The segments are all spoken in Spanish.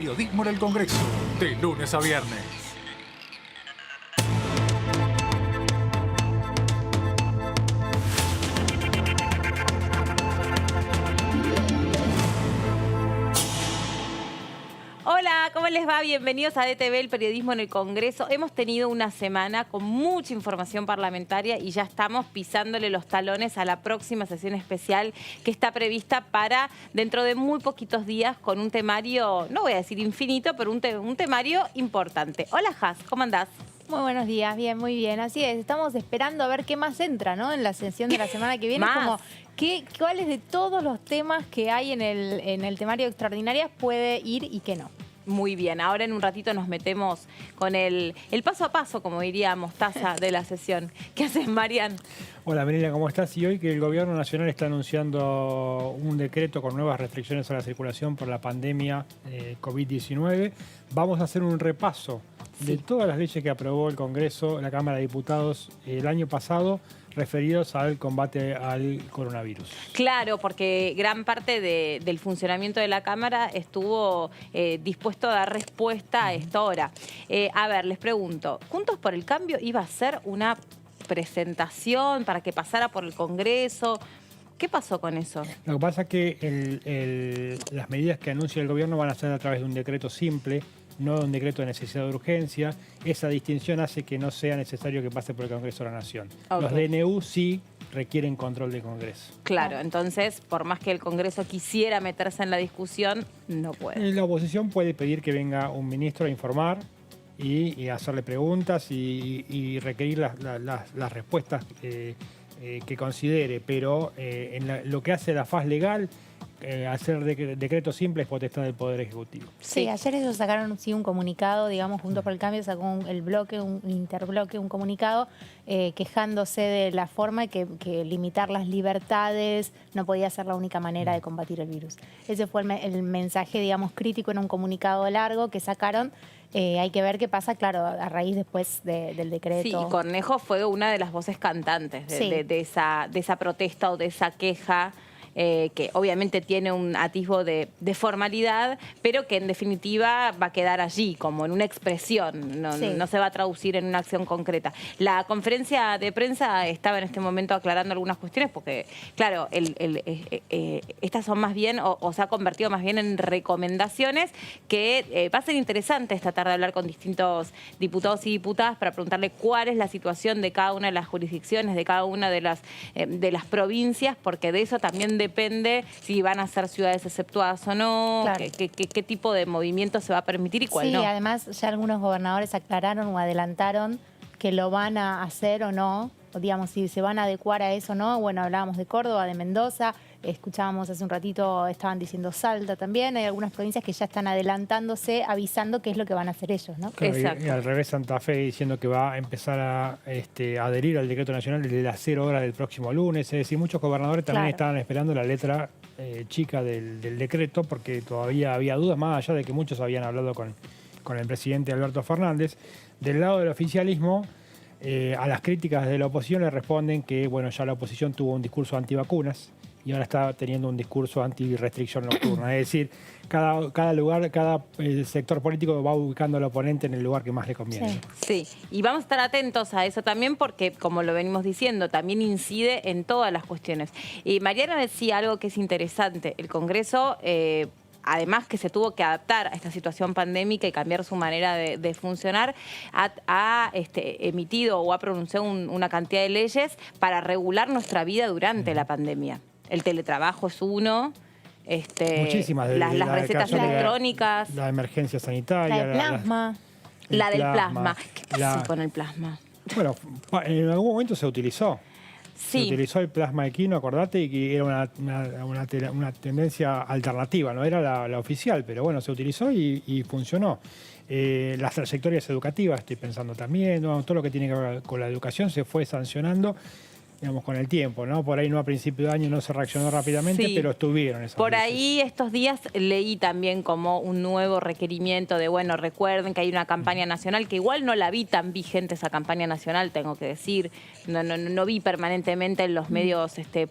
Periodismo en el Congreso, de lunes a viernes. Hola, ¿cómo les va? Bienvenidos a DTV, el periodismo en el Congreso. Hemos tenido una semana con mucha información parlamentaria y ya estamos pisándole los talones a la próxima sesión especial que está prevista para dentro de muy poquitos días con un temario, no voy a decir infinito, pero un temario importante. Hola, Jas, ¿cómo andás? Muy buenos días, bien, muy bien. Así es, estamos esperando a ver qué más entra, ¿no? En la sesión de la semana que viene. Como cuáles de todos los temas que hay en el temario de extraordinarias puede ir y qué no. Muy bien, ahora en un ratito nos metemos con el paso a paso, como diría Mostaza, de la sesión. ¿Qué haces, Marian? Hola, Mirela, ¿cómo estás? Y hoy que el Gobierno Nacional está anunciando un decreto con nuevas restricciones a la circulación por la pandemia COVID-19, vamos a hacer un repaso de todas las leyes que aprobó el Congreso, la Cámara de Diputados el año pasado, referidos al combate al coronavirus. Claro, porque gran parte del funcionamiento de la Cámara estuvo dispuesto a dar respuesta a esta hora. A ver, les pregunto, ¿Juntos por el Cambio iba a ser una presentación para que pasara por el Congreso? ¿Qué pasó con eso? Lo que pasa es que las medidas que anuncia el Gobierno van a ser a través de un decreto simple, no un decreto de necesidad de urgencia. Esa distinción hace que no sea necesario que pase por el Congreso de la Nación. Okay. Los DNU sí requieren control del Congreso. Claro, entonces, por más que el Congreso quisiera meterse en la discusión, no puede. La oposición puede pedir que venga un ministro a informar y hacerle preguntas y requerir las respuestas que considere, pero lo que hace la faz legal, hacer decretos simples, potestad del Poder Ejecutivo. Sí, ayer ellos sacaron un comunicado, digamos, Juntos por el Cambio sacó el bloque, un interbloque, un comunicado quejándose de la forma que limitar las libertades no podía ser la única manera de combatir el virus. Ese fue el mensaje, digamos, crítico en un comunicado largo que sacaron. Hay que ver qué pasa, claro, a raíz después del decreto. Sí, y Cornejo fue una de las voces cantantes de esa protesta o de esa queja. Que obviamente tiene un atisbo de formalidad, pero que en definitiva va a quedar allí, como en una expresión, no se va a traducir en una acción concreta. La conferencia de prensa estaba en este momento aclarando algunas cuestiones, porque, claro, estas son más bien, o se ha convertido más bien en recomendaciones, que va a ser interesante esta tarde hablar con distintos diputados y diputadas para preguntarle cuál es la situación de cada una de las jurisdicciones, de cada una de las provincias, porque de eso también depende si van a ser ciudades exceptuadas o no, claro. qué tipo de movimiento se va a permitir y cuál no. Sí, además ya algunos gobernadores aclararon o adelantaron que lo van a hacer o no, o digamos, si se van a adecuar a eso o no. Bueno, hablábamos de Córdoba, de Mendoza, escuchábamos hace un ratito, estaban diciendo Salta también. Hay algunas provincias que ya están adelantándose, avisando qué es lo que van a hacer ellos, ¿no? Claro, exacto. Y al revés, Santa Fe diciendo que va a empezar a adherir al decreto nacional desde las 0 horas del próximo lunes. Es decir, muchos gobernadores también estaban esperando la letra chica del decreto, porque todavía había dudas, más allá de que muchos habían hablado con el presidente Alberto Fernández. Del lado del oficialismo, a las críticas de la oposición le responden que, bueno, ya la oposición tuvo un discurso antivacunas y ahora está teniendo un discurso anti-restricción nocturna. Es decir, cada lugar, cada sector político va ubicando al oponente en el lugar que más le conviene. Sí, y vamos a estar atentos a eso también porque, como lo venimos diciendo, también incide en todas las cuestiones. Y Mariana decía algo que es interesante. El Congreso, además que se tuvo que adaptar a esta situación pandémica y cambiar su manera de funcionar, ha emitido o ha pronunciado una cantidad de leyes para regular nuestra vida durante la pandemia. El teletrabajo es uno, muchísimas, las recetas electrónicas. La emergencia sanitaria. La del plasma. La del plasma. ¿Qué pasó con el plasma? Bueno, en algún momento se utilizó. Sí. Se utilizó el plasma equino, acordate, y que era una tendencia alternativa, no era la oficial, pero bueno, se utilizó y funcionó. Las trayectorias educativas, estoy pensando también, todo lo que tiene que ver con la educación se fue sancionando. digamos, con el tiempo, ¿no? Por ahí no a principio de año no se reaccionó rápidamente, Sí. pero estuvieron esas Por veces. ahí estos días leí también como un nuevo requerimiento de, bueno, recuerden que hay una campaña nacional, que igual no la vi tan vigente esa campaña nacional, tengo que decir. No vi permanentemente en los medios este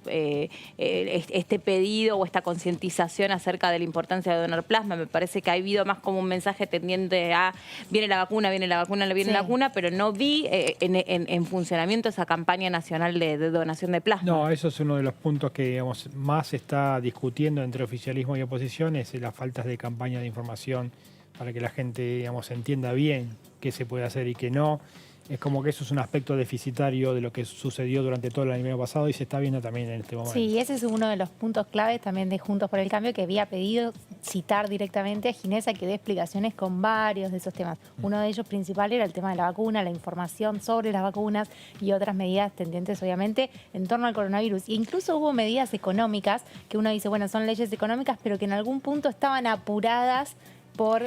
pedido o esta concientización acerca de la importancia de donar plasma. Me parece que ha habido más como un mensaje tendiente a viene la vacuna, viene la vacuna, viene la vacuna, pero no vi en funcionamiento esa campaña nacional de donación de plasma. No, eso es uno de los puntos que, digamos, más se está discutiendo entre oficialismo y oposición, es las faltas de campaña de información para que la gente, digamos, entienda bien qué se puede hacer y qué no. Es como que eso es un aspecto deficitario de lo que sucedió durante todo el año pasado y se está viendo también en este momento. Sí, ese es uno de los puntos claves también de Juntos por el Cambio, que había pedido citar directamente a Ginesa que dé explicaciones con varios de esos temas. Uno de ellos principal era el tema de la vacuna, la información sobre las vacunas y otras medidas tendientes, obviamente, en torno al coronavirus. E incluso hubo medidas económicas que uno dice, bueno, son leyes económicas, pero que en algún punto estaban apuradas por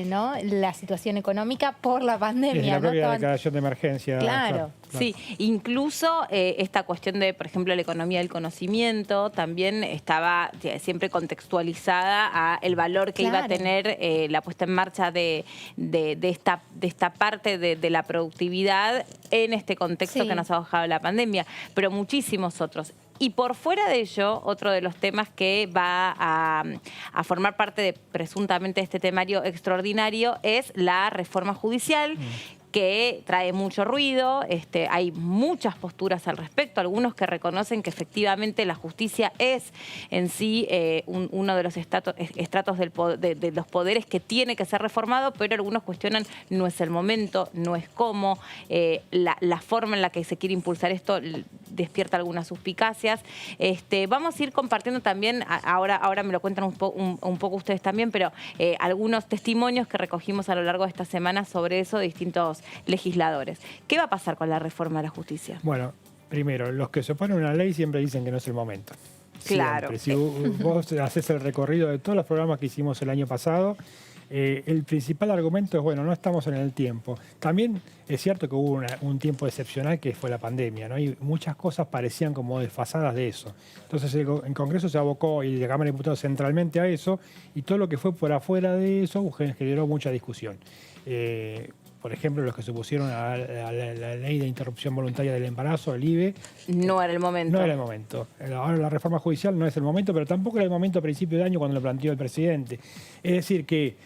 ¿no? la situación económica, por la pandemia. Es la propia ¿no? declaración de emergencia. Claro. Sí, incluso esta cuestión de, por ejemplo, la economía del conocimiento también estaba siempre contextualizada a el valor que iba a tener la puesta en marcha de esta parte de la productividad en este contexto que nos ha dejado la pandemia, pero muchísimos otros. Y por fuera de ello, otro de los temas que va a formar parte de presuntamente este temario extraordinario es la reforma judicial, que trae mucho ruido, hay muchas posturas al respecto, algunos que reconocen que efectivamente la justicia es en sí uno de los estratos de los poderes que tiene que ser reformado, pero algunos cuestionan no es el momento, no es cómo, la forma en la que se quiere impulsar esto despierta algunas suspicacias. Vamos a ir compartiendo también, ahora me lo cuentan un poco ustedes también, pero algunos testimonios que recogimos a lo largo de esta semana sobre eso de distintos legisladores. ¿Qué va a pasar con la reforma de la justicia? Bueno, primero, los que se oponen a una ley siempre dicen que no es el momento. Claro. Siempre. Si vos haces el recorrido de todos los programas que hicimos el año pasado, el principal argumento es, bueno, no estamos en el tiempo. También es cierto que hubo un tiempo excepcional que fue la pandemia, ¿no? Y muchas cosas parecían como desfasadas de eso. Entonces el Congreso se abocó y la Cámara de Diputados centralmente a eso, y todo lo que fue por afuera de eso generó mucha discusión. Por ejemplo, los que se opusieron a la ley de interrupción voluntaria del embarazo, el IVE. No era el momento. No era el momento. Ahora la reforma judicial no es el momento, pero tampoco era el momento a principio de año cuando lo planteó el presidente. Es decir, que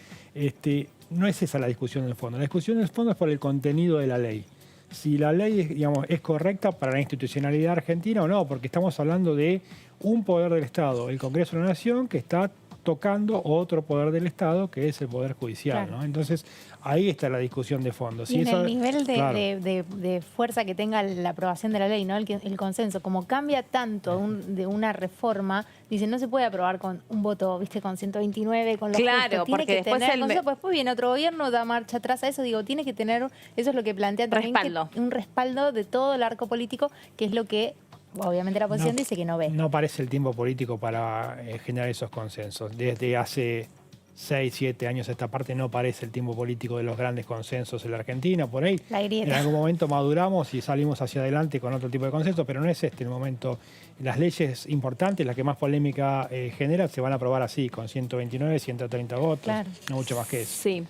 no es esa la discusión en el fondo. La discusión en el fondo es por el contenido de la ley. Si la ley es correcta para la institucionalidad argentina o no, porque estamos hablando de un poder del Estado, el Congreso de la Nación, que está tocando otro poder del Estado, que es el Poder Judicial, ¿no? Entonces, ahí está la discusión de fondo. Y en el nivel de fuerza que tenga la aprobación de la ley, ¿no? El consenso, como cambia tanto de una reforma, dicen, no se puede aprobar con un voto, ¿viste? Con 129, con los claro, justos. porque después después viene otro gobierno, da marcha atrás a eso. Digo, tiene que tener, eso es lo que plantea también, un respaldo de todo el arco político, que es lo que obviamente la oposición dice que no ve. No parece el tiempo político para generar esos consensos. Desde hace 6, 7 años esta parte no parece el tiempo político de los grandes consensos en la Argentina. Por ahí en algún momento maduramos y salimos hacia adelante con otro tipo de consenso, pero no es este el momento. Las leyes importantes, las que más polémica generan, se van a aprobar así, con 129, 130 votos, no mucho más que eso. Sí.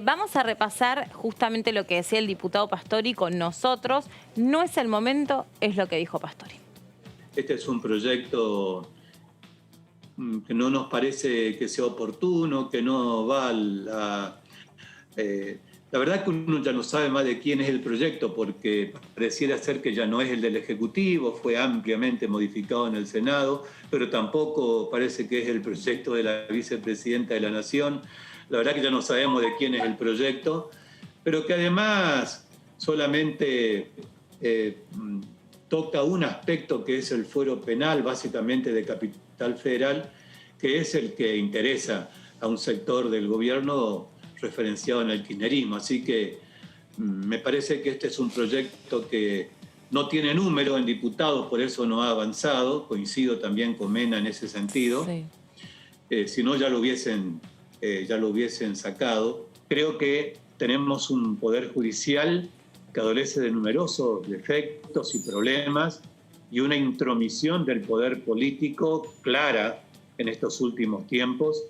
Vamos a repasar justamente lo que decía el diputado Pastori con nosotros. No es el momento, es lo que dijo Pastori. Este es un proyecto que no nos parece que sea oportuno, que no va a la verdad que uno ya no sabe más de quién es el proyecto, porque pareciera ser que ya no es el del Ejecutivo, fue ampliamente modificado en el Senado, pero tampoco parece que es el proyecto de la vicepresidenta de la Nación. La verdad que ya no sabemos de quién es el proyecto, pero que además solamente toca un aspecto que es el fuero penal, básicamente de Capital Federal, que es el que interesa a un sector del gobierno referenciado en el kirchnerismo. Así que me parece que este es un proyecto que no tiene número en diputados, por eso no ha avanzado. Coincido también con Mena en ese sentido. Sí. Si no, ya lo hubiesen sacado. Creo que tenemos un poder judicial que adolece de numerosos defectos y problemas, y una intromisión del poder político clara en estos últimos tiempos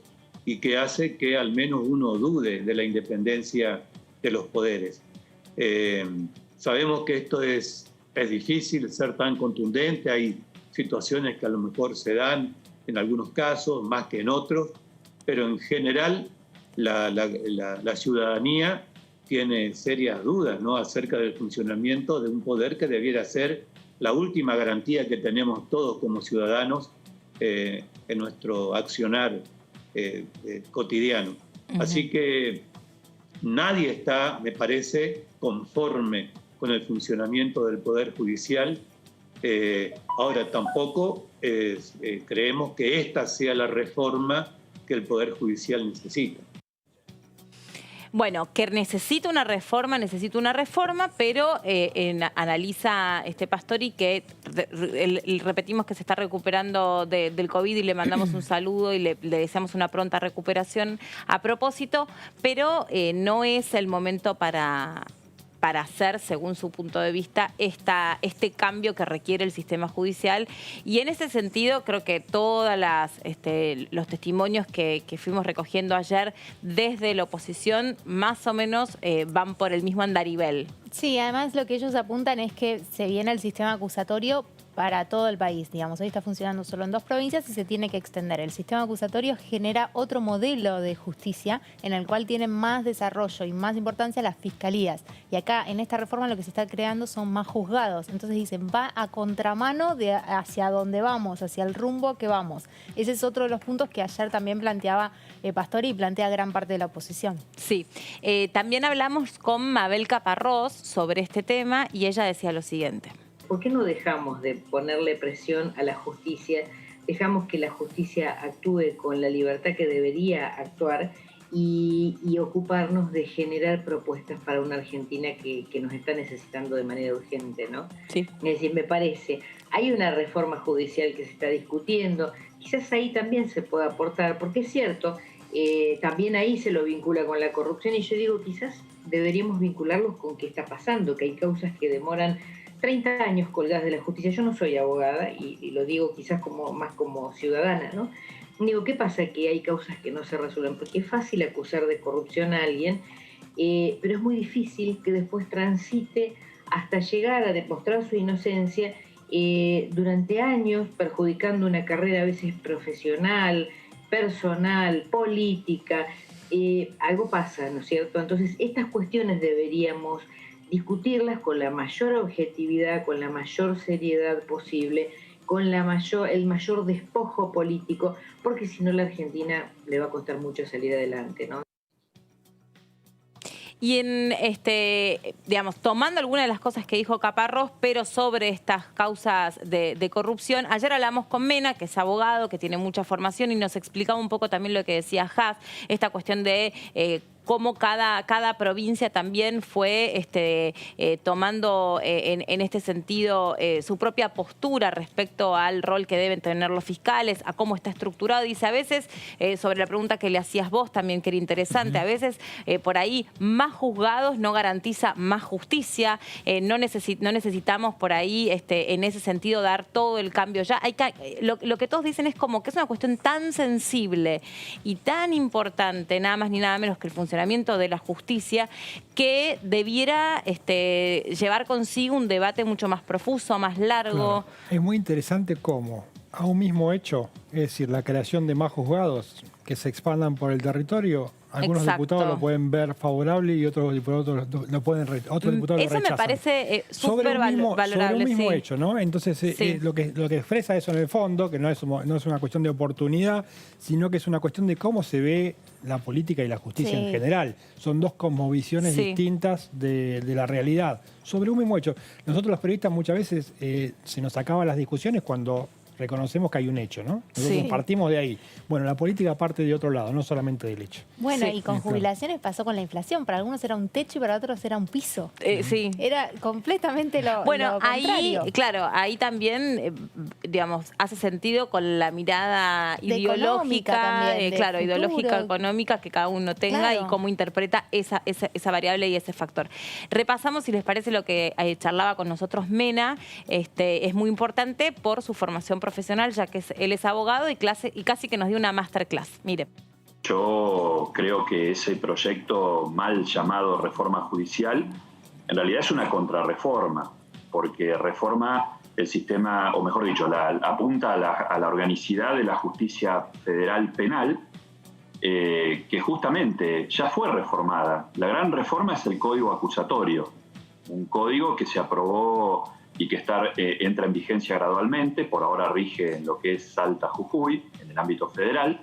y que hace que al menos uno dude de la independencia de los poderes. Sabemos que esto es difícil ser tan contundente, hay situaciones que a lo mejor se dan en algunos casos, más que en otros, pero en general la ciudadanía tiene serias dudas, ¿no?, acerca del funcionamiento de un poder que debiera ser la última garantía que tenemos todos como ciudadanos en nuestro accionar cotidiano. Así que nadie está, me parece, conforme con el funcionamiento del Poder Judicial. Ahora tampoco creemos que esta sea la reforma que el Poder Judicial necesita. Bueno, que necesita una reforma, pero analiza Pastori que repetimos que se está recuperando del COVID y le mandamos un saludo y le deseamos una pronta recuperación a propósito, pero no es el momento para hacer, según su punto de vista, este cambio que requiere el sistema judicial. Y en ese sentido, creo que todos los testimonios que fuimos recogiendo ayer desde la oposición, más o menos van por el mismo andarivel. Sí, además lo que ellos apuntan es que se viene el sistema acusatorio para todo el país, digamos. Hoy está funcionando solo en 2 provincias y se tiene que extender. El sistema acusatorio genera otro modelo de justicia en el cual tienen más desarrollo y más importancia las fiscalías. Y acá, en esta reforma, lo que se está creando son más juzgados. Entonces dicen, va a contramano de hacia dónde vamos, hacia el rumbo que vamos. Ese es otro de los puntos que ayer también planteaba Pastori y plantea gran parte de la oposición. Sí. También hablamos con Mabel Caparrós sobre este tema y ella decía lo siguiente. ¿Por qué no dejamos de ponerle presión a la justicia? Dejamos que la justicia actúe con la libertad que debería actuar y ocuparnos de generar propuestas para una Argentina que nos está necesitando de manera urgente, ¿no? Sí. Es decir, me parece, hay una reforma judicial que se está discutiendo, quizás ahí también se pueda aportar, porque es cierto, también ahí se lo vincula con la corrupción y yo digo, quizás deberíamos vincularlos con qué está pasando, que hay causas que demoran 30 años colgadas de la justicia. Yo no soy abogada y lo digo quizás más como ciudadana, ¿no? Digo, ¿qué pasa? Que hay causas que no se resuelven, porque es fácil acusar de corrupción a alguien, pero es muy difícil que después transite hasta llegar a demostrar su inocencia durante años, perjudicando una carrera a veces profesional, personal, política. Algo pasa, ¿no es cierto? Entonces, estas cuestiones deberíamos discutirlas con la mayor objetividad, con la mayor seriedad posible, con el mayor despojo político, porque si no la Argentina le va a costar mucho salir adelante, ¿no? Y digamos, tomando algunas de las cosas que dijo Caparrós, pero sobre estas causas de corrupción, ayer hablamos con Mena, que es abogado, que tiene mucha formación y nos explicaba un poco también lo que decía Haas, esta cuestión de cómo cada provincia también fue tomando en este sentido su propia postura respecto al rol que deben tener los fiscales, a cómo está estructurado. Dice, a veces, sobre la pregunta que le hacías vos también, que era interesante, a veces por ahí más juzgados no garantiza más justicia, no necesitamos por ahí en ese sentido dar todo el cambio ya. Lo que todos dicen es como que es una cuestión tan sensible y tan importante, nada más ni nada menos que el funcionamiento de la justicia, que debiera llevar consigo un debate mucho más profuso, más largo. Claro. Es muy interesante cómo a un mismo hecho, es decir, la creación de más juzgados que se expandan por el territorio, algunos Exacto. diputados lo pueden ver favorable y otros diputados lo pueden otros diputados lo rechazan. Eso me parece súper valorable. Sobre un mismo sí. hecho, ¿no? Entonces, Sí. lo que expresa eso en el fondo, que no es una cuestión de oportunidad, sino que es una cuestión de cómo se ve la política y la justicia en general. Son dos cosmovisiones distintas de la realidad. Sobre un mismo hecho. Nosotros los periodistas muchas veces se nos acaban las discusiones cuando reconocemos que hay un hecho, ¿no? Nosotros Sí. partimos de ahí. Bueno, la política parte de otro lado, no solamente del hecho. Bueno, Sí. y con jubilaciones pasó con la inflación. Para algunos era un techo y para otros era un piso. Sí. Era completamente lo Bueno, lo ahí, contrario. claro, ahí también, digamos, hace sentido con la mirada De ideológica, económica también, de claro, futuro. ideológica, económica que cada uno tenga Claro. y cómo interpreta esa variable y ese factor. Repasamos, si les parece, lo que charlaba con nosotros Mena. Es muy importante por su formación profesional, ya que él es abogado y casi que nos dio una masterclass. Mire. Yo creo que ese proyecto mal llamado reforma judicial en realidad es una contrarreforma, porque reforma el sistema, o mejor dicho, apunta a la organicidad de la justicia federal penal, que justamente ya fue reformada. La gran reforma es el Código Acusatorio, un código que se aprobó y que entra en vigencia gradualmente, por ahora rige en lo que es Salta, Jujuy, en el ámbito federal,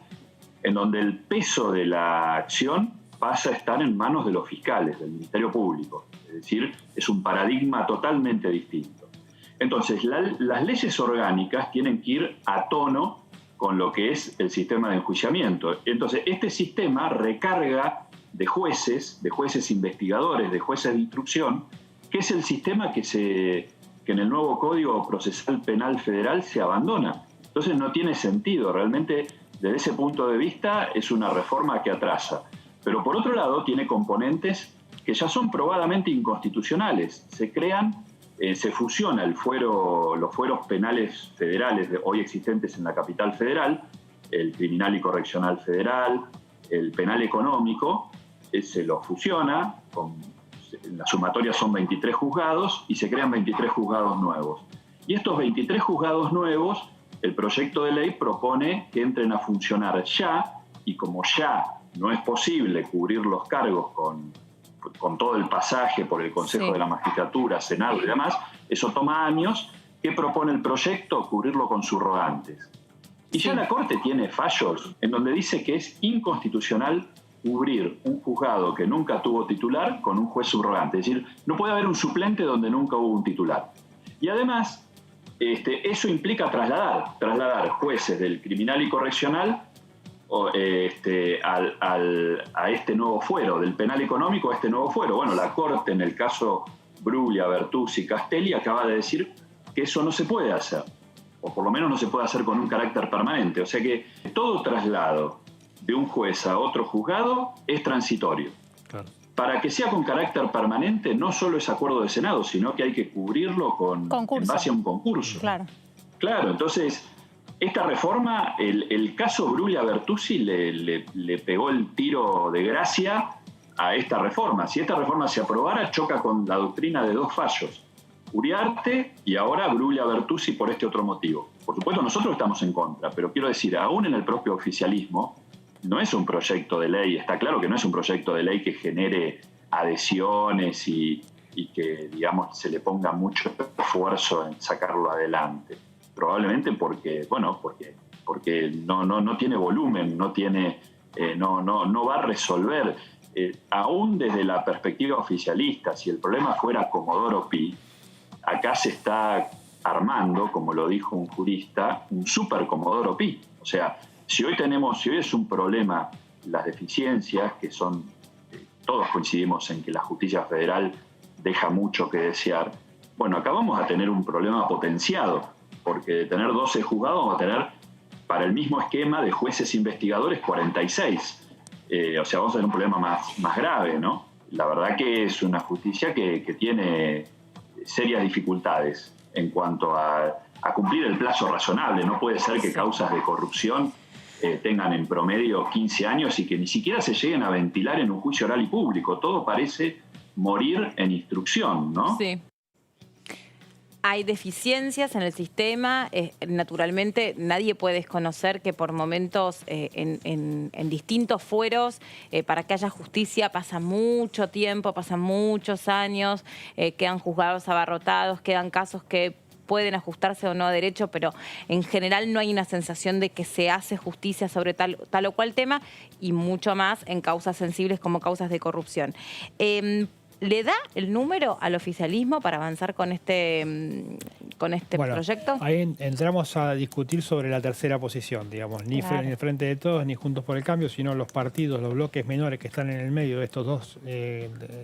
en donde el peso de la acción pasa a estar en manos de los fiscales, del Ministerio Público. Es decir, es un paradigma totalmente distinto. Entonces, las leyes orgánicas tienen que ir a tono con lo que es el sistema de enjuiciamiento. Entonces, este sistema recarga de jueces investigadores, de jueces de instrucción, que es el sistema que en el nuevo Código Procesal Penal Federal se abandona. Entonces, no tiene sentido. Realmente, desde ese punto de vista, es una reforma que atrasa. Pero por otro lado, tiene componentes que ya son probadamente inconstitucionales. Se fusiona los fueros penales federales hoy existentes en la capital federal, el criminal y correccional federal, el penal económico, se los fusiona, en la sumatoria son 23 juzgados y se crean 23 juzgados nuevos. Y estos 23 juzgados nuevos, el proyecto de ley propone que entren a funcionar ya, y como ya no es posible cubrir los cargos con todo el pasaje por el Consejo de la Magistratura, Senado y demás, eso toma años. ¿Qué propone el proyecto? Cubrirlo con subrogantes. Y ya la Corte tiene fallos en donde dice que es inconstitucional cubrir un juzgado que nunca tuvo titular con un juez subrogante. Es decir, no puede haber un suplente donde nunca hubo un titular. Y además, eso implica trasladar jueces del criminal y correccional a este nuevo fuero, del penal económico a este nuevo fuero. Bueno, la Corte, en el caso Bruglia, Bertuzzi, Castelli, acaba de decir que eso no se puede hacer, o por lo menos no se puede hacer con un carácter permanente. O sea que todo traslado de un juez a otro juzgado es transitorio. Claro. Para que sea con carácter permanente, no solo es acuerdo de Senado, sino que hay que cubrirlo en base a un concurso. Claro, entonces, esta reforma, el caso Bruglia-Bertuzzi le pegó el tiro de gracia a esta reforma. Si esta reforma se aprobara, choca con la doctrina de dos fallos: Uriarte y ahora Bruglia-Bertuzzi por este otro motivo. Por supuesto, nosotros estamos en contra, pero quiero decir, aún en el propio oficialismo, no es un proyecto de ley, está claro que no es un proyecto de ley que genere adhesiones y que, digamos, se le ponga mucho esfuerzo en sacarlo adelante. Probablemente porque no tiene volumen, no va a resolver. Aún desde la perspectiva oficialista, si el problema fuera Comodoro Pi, acá se está armando, como lo dijo un jurista, un super Comodoro Pi. O sea, si hoy es un problema las deficiencias, que son, todos coincidimos en que la justicia federal deja mucho que desear, bueno, acá vamos a tener un problema potenciado, porque de tener 12 juzgados vamos a tener, para el mismo esquema de jueces investigadores, 46. O sea, vamos a tener un problema más grave, ¿no? La verdad que es una justicia que tiene serias dificultades en cuanto a cumplir el plazo razonable. No puede ser que causas de corrupción tengan en promedio 15 años y que ni siquiera se lleguen a ventilar en un juicio oral y público. Todo parece morir en instrucción, ¿no? Sí. Hay deficiencias en el sistema. Naturalmente, nadie puede desconocer que por momentos en distintos fueros, para que haya justicia, pasa mucho tiempo, pasan muchos años, quedan juzgados abarrotados, quedan casos que pueden ajustarse o no a derecho, pero en general no hay una sensación de que se hace justicia sobre tal o cual tema, y mucho más en causas sensibles como causas de corrupción. ¿Le da el número al oficialismo para avanzar con este proyecto? Ahí entramos a discutir sobre la tercera posición, digamos, ni el Frente de Todos ni Juntos por el Cambio, sino los partidos, los bloques menores que están en el medio de estos dos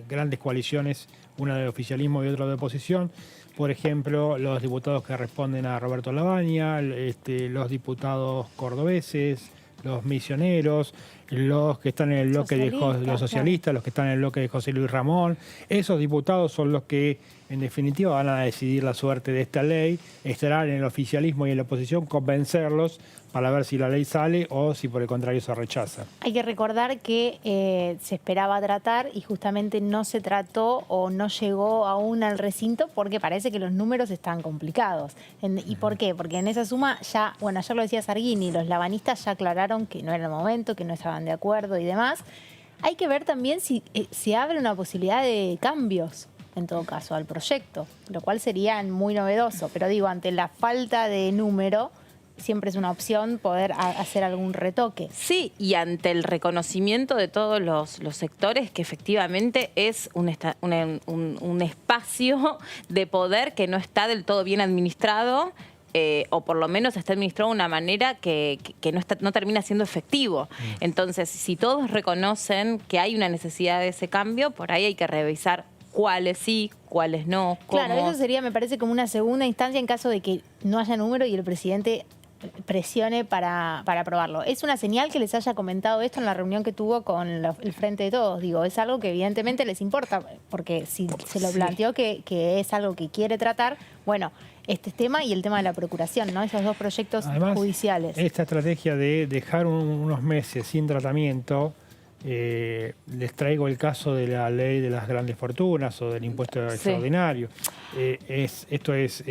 grandes coaliciones, una de oficialismo y otra de oposición. Por ejemplo, los diputados que responden a Roberto Lavagna, los diputados cordobeses, los misioneros, los que están en el bloque de los socialistas, los que están en el bloque de José Luis Ramón. Esos diputados son los que, en definitiva, van a decidir la suerte de esta ley. Estarán en el oficialismo y en la oposición convencerlos para ver si la ley sale o si por el contrario se rechaza. Hay que recordar que se esperaba tratar y justamente no se trató o no llegó aún al recinto porque parece que los números están complicados. ¿Y por qué? Porque en esa suma ya, bueno, ayer lo decía Sargini, los lavanistas ya aclararon que no era el momento, que no estaban de acuerdo y demás. Hay que ver también si se abre una posibilidad de cambios, en todo caso, al proyecto, lo cual sería muy novedoso. Pero digo, ante la falta de número, siempre es una opción poder hacer algún retoque. Sí, y ante el reconocimiento de todos los sectores que efectivamente es un espacio de poder que no está del todo bien administrado, o por lo menos está administrado de una manera que no termina siendo efectivo. Entonces, si todos reconocen que hay una necesidad de ese cambio, por ahí hay que revisar cuáles sí, cuáles no, cómo. Claro, eso sería, me parece, como una segunda instancia en caso de que no haya número y el presidente presione para aprobarlo. ¿Es una señal que les haya comentado esto en la reunión que tuvo con el Frente de Todos? Digo, es algo que evidentemente les importa, porque si se lo planteó que es algo que quiere tratar, bueno, este tema y el tema de la procuración, ¿no? Esos dos proyectos judiciales. Esta estrategia de dejar unos meses sin tratamiento, les traigo el caso de la ley de las grandes fortunas o del impuesto extraordinario. Esto es...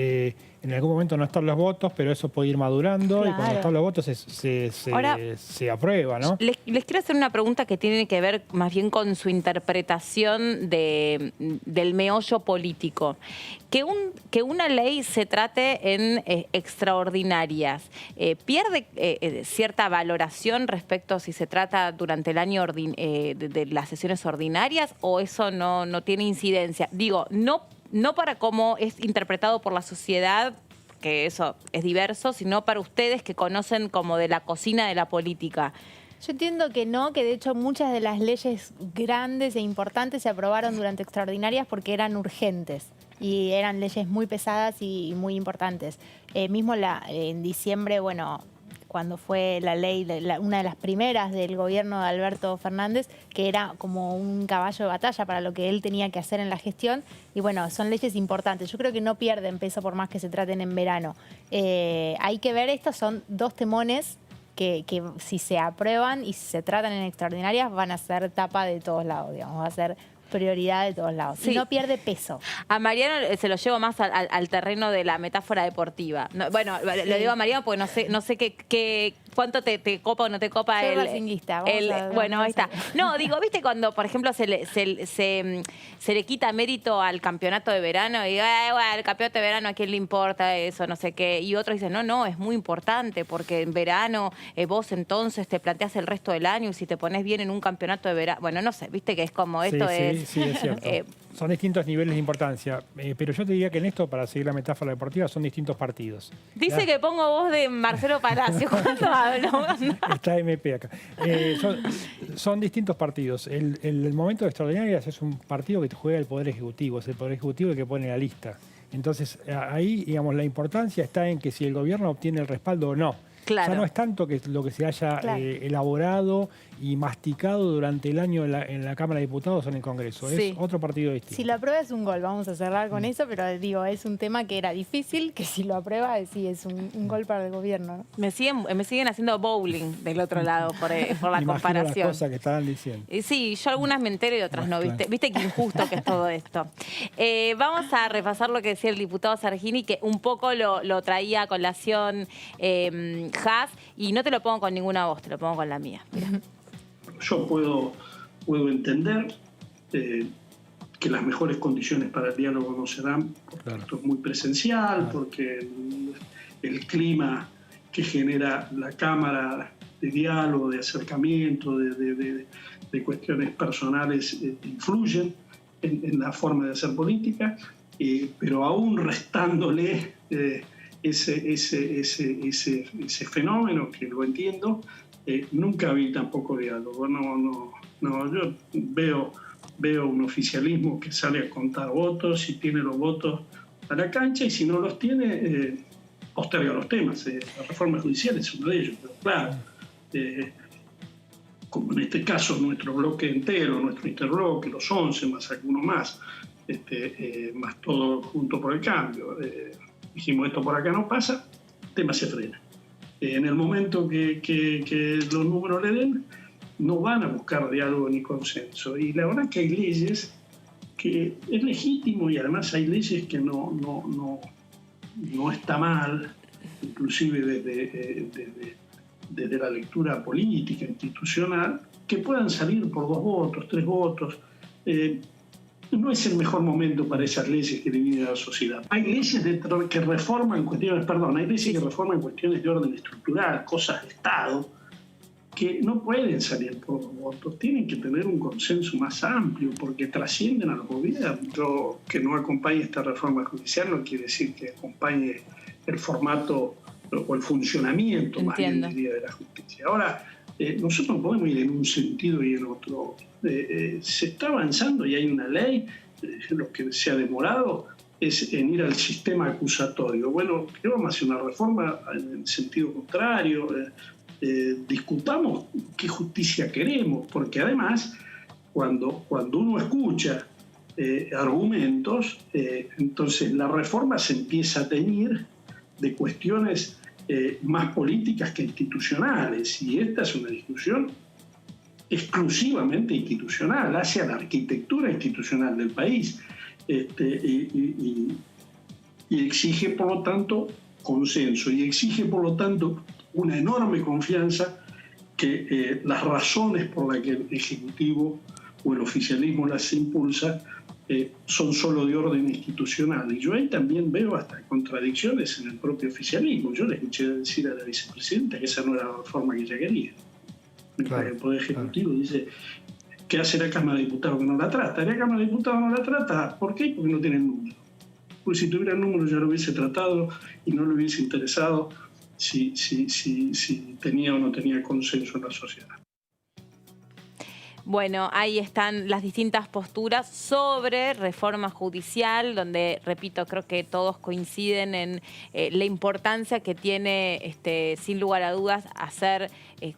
en algún momento no están los votos, pero eso puede ir madurando y cuando están los votos se aprueba, ¿no? Les quiero hacer una pregunta que tiene que ver más bien con su interpretación del meollo político. Que una ley se trate en extraordinarias, ¿pierde cierta valoración respecto a si se trata durante el año de las sesiones ordinarias o eso no tiene incidencia? Digo, no para cómo es interpretado por la sociedad, que eso es diverso, sino para ustedes que conocen como de la cocina de la política. Yo entiendo que no, que de hecho muchas de las leyes grandes e importantes se aprobaron durante extraordinarias porque eran urgentes y eran leyes muy pesadas y muy importantes. Mismo en diciembre, bueno, cuando fue la ley, una de las primeras del gobierno de Alberto Fernández, que era como un caballo de batalla para lo que él tenía que hacer en la gestión. Y bueno, son leyes importantes. Yo creo que no pierden peso por más que se traten en verano. Hay que ver, estos son dos temones que si se aprueban y si se tratan en extraordinarias van a ser tapa de todos lados, digamos, va a ser prioridad de todos lados. Sí. No pierde peso. A Mariano se lo llevo más al terreno de la metáfora deportiva. No, bueno, lo digo a Mariano porque no sé qué cuánto te copa o no te copa bueno, ahí está. No, digo, ¿viste cuando, por ejemplo, se le quita mérito al campeonato de verano? Y bueno, el campeonato de verano, ¿a quién le importa eso? No sé qué. Y otros dicen, no, es muy importante porque en verano vos entonces te planteás el resto del año y si te pones bien en un campeonato de verano. Bueno, no sé, ¿viste que es como esto es... Sí, es cierto. Son distintos niveles de importancia. Pero yo te diría que en esto, para seguir la metáfora deportiva, son distintos partidos. Dice que pongo voz de Marcelo Palacio cuando hablo. Está MP acá. Son distintos partidos. El momento de extraordinarias es un partido que te juega el Poder Ejecutivo. Es el Poder Ejecutivo el que pone la lista. Entonces, ahí, digamos, la importancia está en que si el gobierno obtiene el respaldo o no. Claro. Ya no es tanto que lo que se haya elaborado y masticado durante el año en la Cámara de Diputados o en el Congreso. Es otro partido distinto. Si lo aprueba es un gol, vamos a cerrar con eso, pero digo, es un tema que era difícil, que si lo aprueba sí es un gol para el gobierno, ¿no? Me siguen haciendo bowling del otro lado por la comparación. Las cosas que estaban diciendo. Sí, yo algunas me entero y otras no, ¿viste qué injusto que es todo esto? Vamos a repasar lo que decía el diputado Sargini, que un poco lo traía a colación Haas, y no te lo pongo con ninguna voz, te lo pongo con la mía. Mira. Yo puedo entender que las mejores condiciones para el diálogo no se dan, porque esto es muy presencial, porque el clima que genera la Cámara de diálogo, de acercamiento, de cuestiones personales influyen. en la forma de hacer política, pero aún restándole ese fenómeno, que lo entiendo, nunca vi tampoco diálogo. Yo veo un oficialismo que sale a contar votos y tiene los votos a la cancha, y si no los tiene, posterga los temas. La reforma judicial es uno de ellos, pero claro, como en este caso nuestro bloque entero, nuestro interbloque, los 11 más algunos más, más todo junto por el cambio, dijimos esto por acá no pasa, el tema se frena. En el momento que los números le den, no van a buscar diálogo ni consenso. Y la verdad que hay leyes que es legítimo, y además hay leyes que no está mal, inclusive desde la lectura política, institucional, que puedan salir por 2 votos, 3 votos. No es el mejor momento para esas leyes que dividen a la sociedad. Hay leyes que reforman cuestiones, hay leyes que reforman cuestiones de orden estructural, cosas de Estado, que no pueden salir por 2 votos, tienen que tener un consenso más amplio porque trascienden a los gobiernos. Yo, que no acompañe esta reforma judicial, no quiere decir que acompañe el formato o el funcionamiento, más bien diría, de la justicia. Ahora, nosotros no podemos ir en un sentido y en otro. Se está avanzando y hay una ley. Lo que se ha demorado es en ir al sistema acusatorio. Bueno, ¿qué vamos a hacer? Una reforma en sentido contrario. Discutamos qué justicia queremos, porque además, cuando uno escucha argumentos, entonces la reforma se empieza a teñir de cuestiones más políticas que institucionales, y esta es una discusión exclusivamente institucional, hacia la arquitectura institucional del país, y exige, por lo tanto, consenso, y exige, por lo tanto, una enorme confianza que las razones por las que el Ejecutivo o el oficialismo las impulsa son solo de orden institucional. Y yo ahí también veo hasta contradicciones en el propio oficialismo. Yo le escuché decir a la vicepresidenta que esa no era la reforma que ella quería. Claro, el Poder Ejecutivo dice, ¿qué hace la Cámara de Diputados que no la trata? La Cámara de Diputados no la trata, ¿por qué? Porque no tiene el número. Pues si tuviera el número ya lo hubiese tratado y no le hubiese interesado si tenía o no tenía consenso en la sociedad. Bueno, ahí están las distintas posturas sobre reforma judicial, donde, repito, creo que todos coinciden en la importancia que tiene, sin lugar a dudas, hacer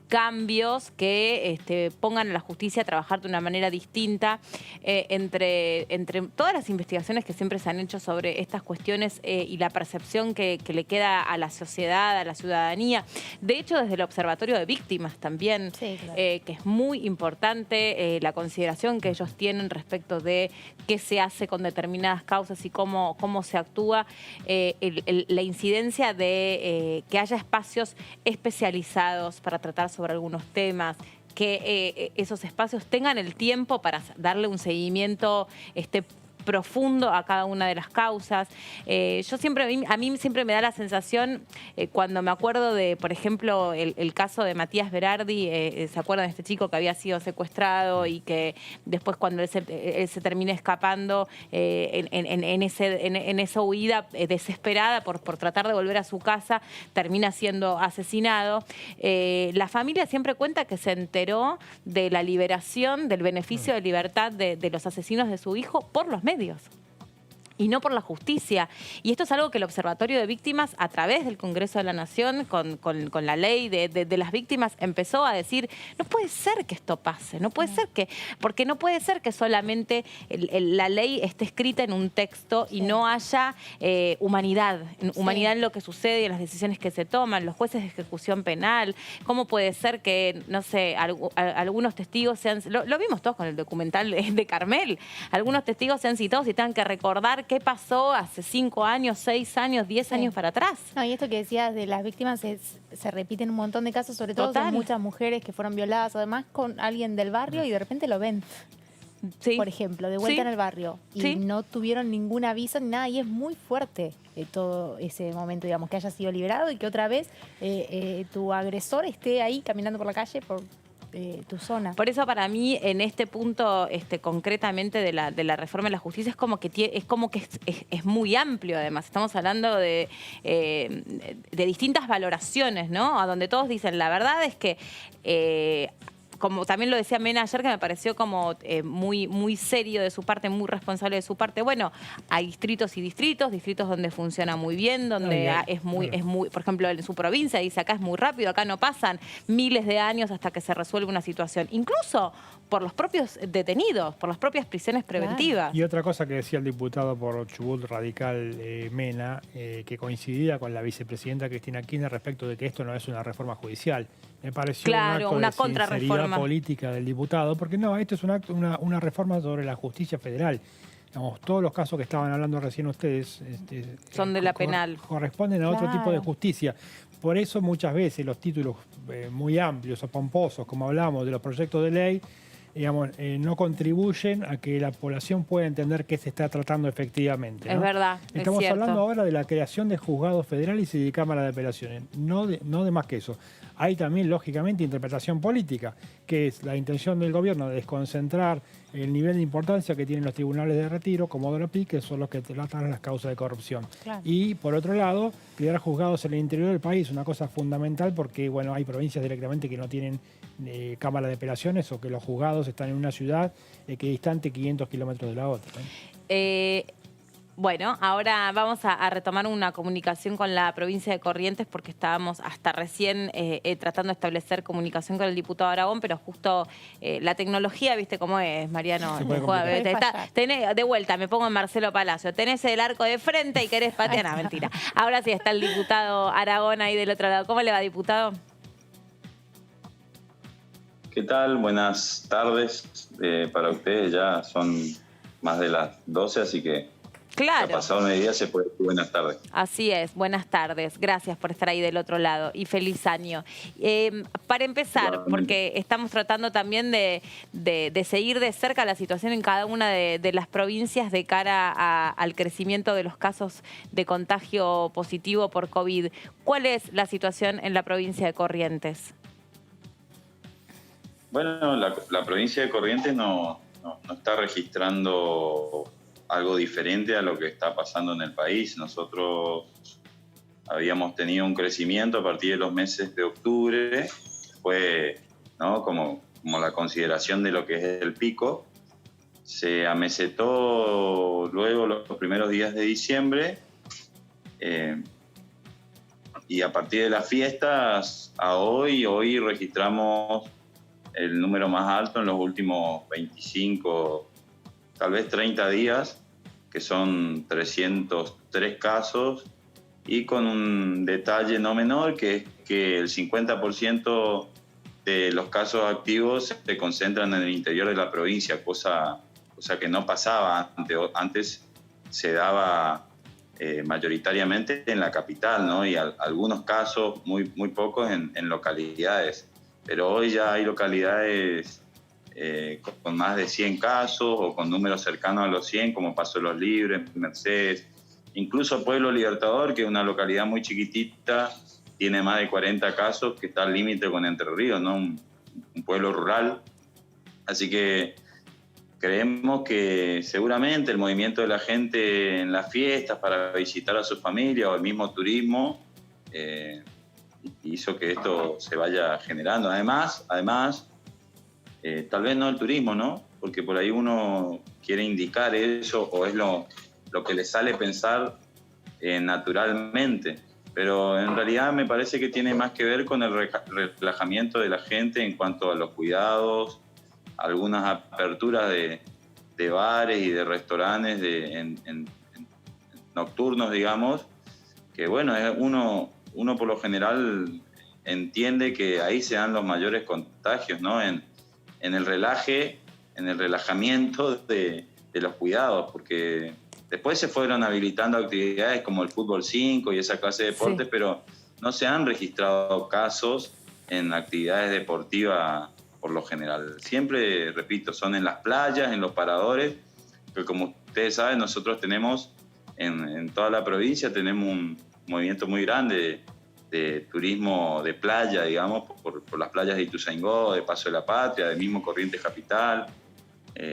cambios que pongan a la justicia a trabajar de una manera distinta entre todas las investigaciones que siempre se han hecho sobre estas cuestiones y la percepción que le queda a la sociedad, a la ciudadanía. De hecho, desde el Observatorio de Víctimas también, sí, claro, que es muy importante la consideración que ellos tienen respecto de qué se hace con determinadas causas y cómo se actúa, la incidencia de que haya espacios especializados para tratar sobre algunos temas, que esos espacios tengan el tiempo para darle un seguimiento profundo a cada una de las causas. A mí siempre me da la sensación, cuando me acuerdo de, por ejemplo, el caso de Matías Berardi, ¿se acuerdan de este chico que había sido secuestrado y que después, cuando él se termina escapando en esa huida desesperada por tratar de volver a su casa, termina siendo asesinado? La familia siempre cuenta que se enteró de la liberación, del beneficio de libertad de los asesinos de su hijo por los medios y no por la justicia. Y esto es algo que el Observatorio de Víctimas, a través del Congreso de la Nación, con la ley de las víctimas, empezó a decir, no puede ser que esto pase, no puede ser porque no puede ser que solamente la ley esté escrita en un texto y no haya humanidad en lo que sucede y en las decisiones que se toman, los jueces de ejecución penal. ¿Cómo puede ser que, no sé, algunos testigos sean, lo vimos todos con el documental de Carmel, algunos testigos sean citados y tengan que recordar qué pasó hace 5 años, 6 años, 10 años para atrás? No, y esto que decías de las víctimas se repite en un montón de casos, sobre todo en muchas mujeres que fueron violadas, además con alguien del barrio, y de repente lo ven. Sí. Por ejemplo, de vuelta en el barrio, y no tuvieron ningún aviso ni nada, y es muy fuerte todo ese momento, digamos, que haya sido liberado y que otra vez tu agresor esté ahí caminando por la calle tu zona. Por eso para mí en este punto concretamente de la reforma de la justicia es como que es muy amplio además. Estamos hablando de distintas valoraciones, ¿no? A donde todos dicen, la verdad es que como también lo decía Mena ayer, que me pareció como muy serio de su parte, muy responsable de su parte. Bueno, hay distritos y distritos donde funciona muy bien, donde es muy, por ejemplo, en su provincia dice, acá es muy rápido, acá no pasan miles de años hasta que se resuelve una situación. Incluso por los propios detenidos, por las propias prisiones preventivas. Claro. Y otra cosa que decía el diputado por Chubut Radical Mena, que coincidía con la vicepresidenta Cristina Kirchner respecto de que esto no es una reforma judicial. Me pareció un acto de sinceridad política del diputado, porque no, esto es una reforma sobre la justicia federal. Digamos, todos los casos que estaban hablando recién ustedes son de la penal. Corresponden a otro tipo de justicia. Por eso muchas veces los títulos muy amplios o pomposos, como hablamos de los proyectos de ley, digamos, no contribuyen a que la población pueda entender qué se está tratando efectivamente, ¿no? Es verdad, Estamos hablando ahora de la creación de juzgados federales y de cámaras de apelaciones, no de más que eso. Hay también, lógicamente, interpretación política, que es la intención del gobierno de desconcentrar el nivel de importancia que tienen los tribunales de retiro, como Pi, que son los que tratan las causas de corrupción. Claro. Y, por otro lado, crear juzgados en el interior del país, una cosa fundamental porque, bueno, hay provincias directamente que no tienen cámara de apelaciones o que los juzgados están en una ciudad que es distante 500 kilómetros de la otra, ¿no? Bueno, ahora vamos a retomar una comunicación con la provincia de Corrientes porque estábamos hasta recién tratando de establecer comunicación con el diputado Aragón, pero justo la tecnología, ¿viste cómo es, Mariano? De vuelta, me pongo en Marcelo Palacio. Tenés el arco de frente y querés patear. No, mentira. Ahora sí está el diputado Aragón ahí del otro lado. ¿Cómo le va, diputado? ¿Qué tal? Buenas tardes. Para ustedes ya son más de las 12, así que claro. Ya pasado mediodía se puede decir buenas tardes. Así es, buenas tardes. Gracias por estar ahí del otro lado y feliz año. Para empezar, porque estamos tratando también de seguir de cerca la situación en cada una de las provincias de cara al crecimiento de los casos de contagio positivo por COVID. ¿Cuál es la situación en la provincia de Corrientes? Bueno, la provincia de Corrientes no está registrando algo diferente a lo que está pasando en el país. Nosotros habíamos tenido un crecimiento a partir de los meses de octubre, fue, ¿no?, como la consideración de lo que es el pico. Se amesetó luego los primeros días de diciembre y a partir de las fiestas a hoy registramos el número más alto en los últimos 25, tal vez 30 días, que son 303 casos, y con un detalle no menor, que es que el 50% de los casos activos se concentran en el interior de la provincia, cosa que no pasaba antes. Antes se daba mayoritariamente en la capital, ¿no? Y algunos casos, muy pocos, en localidades. Pero hoy ya hay localidades con más de 100 casos o con números cercanos a los 100, como Paso de los Libres, Mercedes, incluso Pueblo Libertador, que es una localidad muy chiquitita, tiene más de 40 casos, que está al límite con Entre Ríos, ¿no? Un pueblo rural. Así que creemos que seguramente el movimiento de la gente en las fiestas para visitar a su familia o el mismo turismo hizo que esto se vaya generando. Además, tal vez no el turismo, ¿no? Porque por ahí uno quiere indicar eso o es lo que le sale pensar naturalmente. Pero en realidad me parece que tiene más que ver con el relajamiento de la gente en cuanto a los cuidados, algunas aperturas de bares y de restaurantes en nocturnos, digamos, que bueno, uno por lo general entiende que ahí se dan los mayores contagios, ¿no? En el relajamiento de los cuidados, porque después se fueron habilitando actividades como el fútbol 5 y esa clase de deportes, sí, pero no se han registrado casos en actividades deportivas por lo general. Siempre, repito, son en las playas, en los paradores, pero como ustedes saben, nosotros tenemos en toda la provincia tenemos un movimiento muy grande turismo de playa, digamos, por las playas de Ituzaingó, de Paso de la Patria, de mismo Corrientes Capital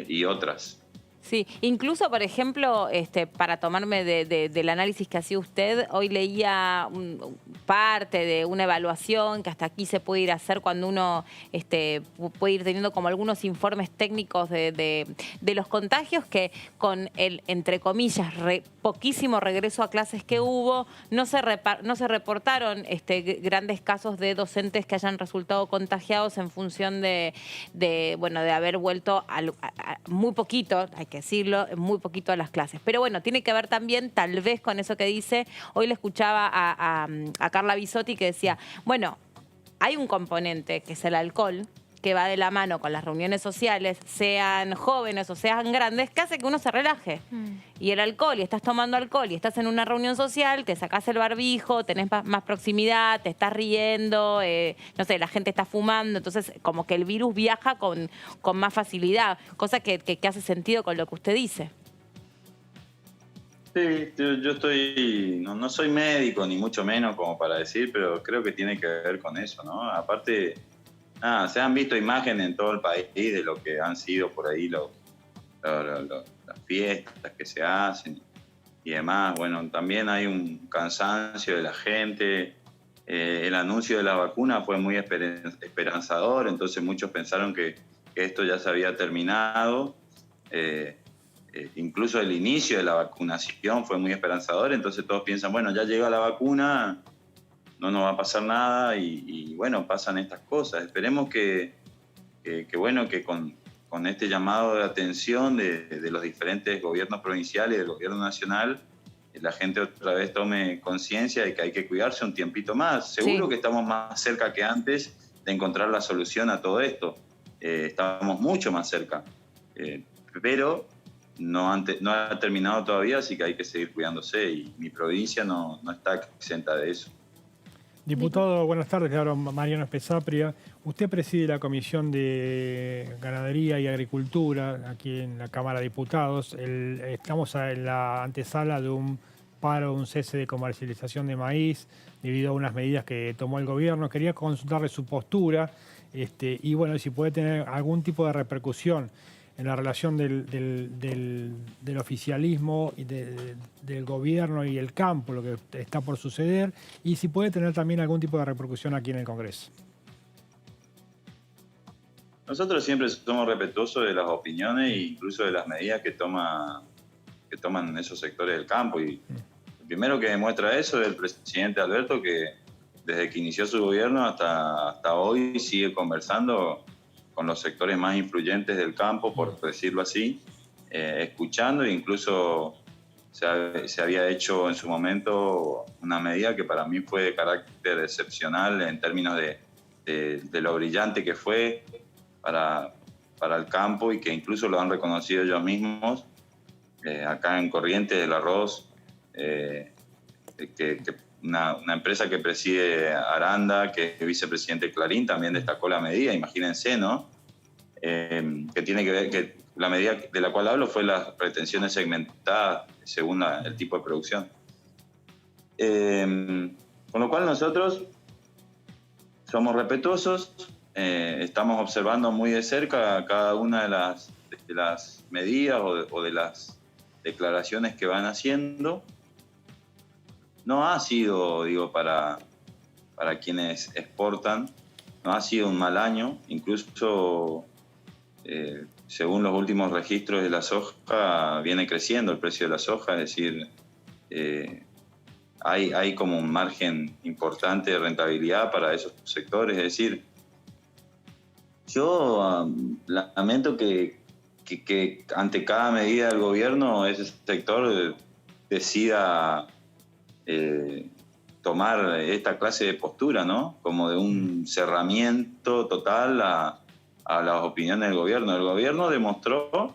y otras. Sí, incluso, por ejemplo, para tomarme del análisis que hacía usted, hoy leía parte de una evaluación que hasta aquí se puede ir a hacer cuando uno puede ir teniendo como algunos informes técnicos de los contagios, que con el, entre comillas, poquísimo regreso a clases que hubo, no se reportaron grandes casos de docentes que hayan resultado contagiados en función de haber vuelto a muy poquito, hay que decirlo, muy poquito a las clases. Pero bueno, tiene que ver también, tal vez, con eso que dice. Hoy le escuchaba a Carla Bisotti que decía, bueno, hay un componente que es el alcohol, que va de la mano con las reuniones sociales, sean jóvenes o sean grandes, que hace que uno se relaje. Y el alcohol, y estás tomando alcohol, y estás en una reunión social, te sacás el barbijo, tenés más proximidad, te estás riendo, no sé, la gente está fumando, entonces como que el virus viaja con más facilidad, cosa que hace sentido con lo que usted dice. Sí, yo estoy, no soy médico, ni mucho menos como para decir, pero creo que tiene que ver con eso, ¿no? Aparte, se han visto imágenes en todo el país de lo que han sido por ahí las fiestas que se hacen y demás. Bueno, también hay un cansancio de la gente. El anuncio de la vacuna fue muy esperanzador, entonces muchos pensaron que esto ya se había terminado. Incluso el inicio de la vacunación fue muy esperanzador, entonces todos piensan, bueno, ya llega la vacuna, no nos va a pasar nada y bueno, pasan estas cosas. Esperemos que con este llamado de atención de los diferentes gobiernos provinciales y del gobierno nacional, la gente otra vez tome conciencia de que hay que cuidarse un tiempito más. Seguro que estamos más cerca que antes de encontrar la solución a todo esto. Estamos mucho más cerca, pero no ha terminado todavía, así que hay que seguir cuidándose y mi provincia no está exenta de eso. Diputado, buenas tardes. Le hablo Mariano Espesapria. Usted preside la Comisión de Ganadería y Agricultura aquí en la Cámara de Diputados. Estamos en la antesala de un paro, un cese de comercialización de maíz debido a unas medidas que tomó el gobierno. Quería consultarle su postura y bueno, si puede tener algún tipo de repercusión en la relación del oficialismo y del gobierno y el campo, lo que está por suceder, y si puede tener también algún tipo de repercusión aquí en el Congreso. Nosotros siempre somos respetuosos de las opiniones e incluso de las medidas que toman esos sectores del campo. Y el primero que demuestra eso es el presidente Alberto, que desde que inició su gobierno hasta hoy sigue conversando con los sectores más influyentes del campo, por decirlo así, escuchando, e incluso se había hecho en su momento una medida que para mí fue de carácter excepcional en términos de lo brillante que fue para el campo y que incluso lo han reconocido ellos mismos. Acá en Corrientes del Arroz, una empresa que preside Aranda, que es vicepresidente de Clarín, también destacó la medida, imagínense, ¿no? Que tiene que ver, que la medida de la cual hablo fue las retenciones segmentadas según el tipo de producción. Con lo cual nosotros somos respetuosos, estamos observando muy de cerca cada una de las medidas o de las declaraciones que van haciendo. No ha sido, digo, para quienes exportan, no ha sido un mal año. Incluso, según los últimos registros de la soja, viene creciendo el precio de la soja, es decir, hay como un margen importante de rentabilidad para esos sectores. Es decir, yo lamento que ante cada medida del gobierno ese sector decida tomar esta clase de postura, ¿no? Como de un cerramiento total a las opiniones del gobierno. El gobierno demostró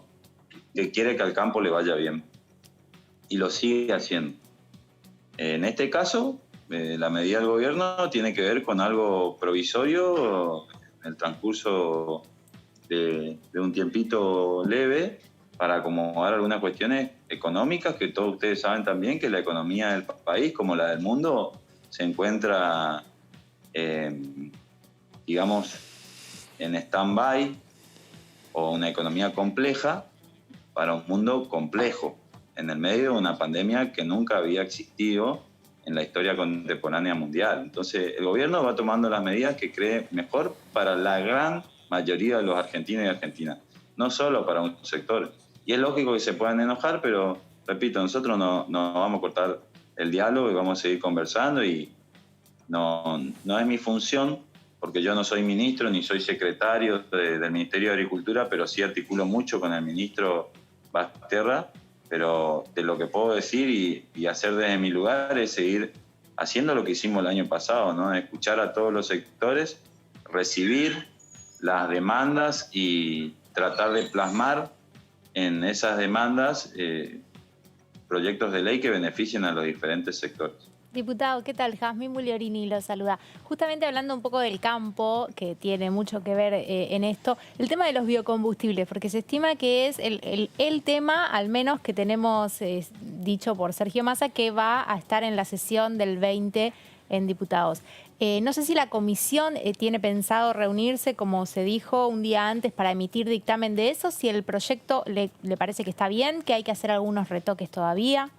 que quiere que al campo le vaya bien y lo sigue haciendo. En este caso, la medida del gobierno tiene que ver con algo provisorio en el transcurso de un tiempito leve para acomodar algunas cuestiones económicas que todos ustedes saben también que la economía del país como la del mundo se encuentra, digamos, en stand-by o una economía compleja para un mundo complejo, en el medio de una pandemia que nunca había existido en la historia contemporánea mundial. Entonces, el gobierno va tomando las medidas que cree mejor para la gran mayoría de los argentinos y argentinas, no solo para un sector. Y es lógico que se puedan enojar, pero, repito, nosotros no vamos a cortar el diálogo y vamos a seguir conversando, y no es mi función, porque yo no soy ministro ni soy secretario del Ministerio de Agricultura, pero sí articulo mucho con el ministro Basterra. Pero de lo que puedo decir y hacer desde mi lugar es seguir haciendo lo que hicimos el año pasado, ¿no? Escuchar a todos los sectores, recibir las demandas y tratar de plasmar en esas demandas proyectos de ley que beneficien a los diferentes sectores. Diputado, ¿qué tal? Jazmín Muliorini lo saluda. Justamente hablando un poco del campo, que tiene mucho que ver en esto, el tema de los biocombustibles, porque se estima que es el tema, al menos que tenemos dicho por Sergio Massa, que va a estar en la sesión del 20 en diputados. No sé si la comisión tiene pensado reunirse, como se dijo, un día antes para emitir dictamen de eso, si el proyecto le parece que está bien, que hay que hacer algunos retoques todavía.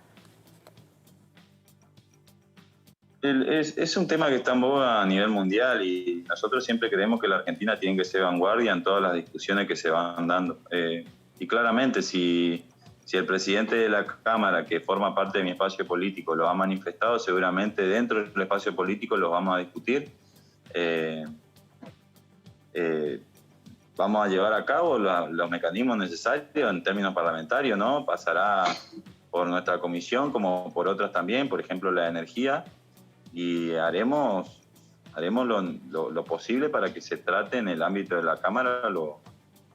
Es un tema que está en boga a nivel mundial, y nosotros siempre creemos que la Argentina tiene que ser vanguardia en todas las discusiones que se van dando. Y claramente, si el presidente de la Cámara, que forma parte de mi espacio político, lo ha manifestado, seguramente dentro del espacio político los vamos a discutir. Vamos a llevar a cabo los mecanismos necesarios en términos parlamentarios, ¿no? Pasará por nuestra comisión, como por otras también, por ejemplo la de energía. Y haremos lo posible para que se trate en el ámbito de la Cámara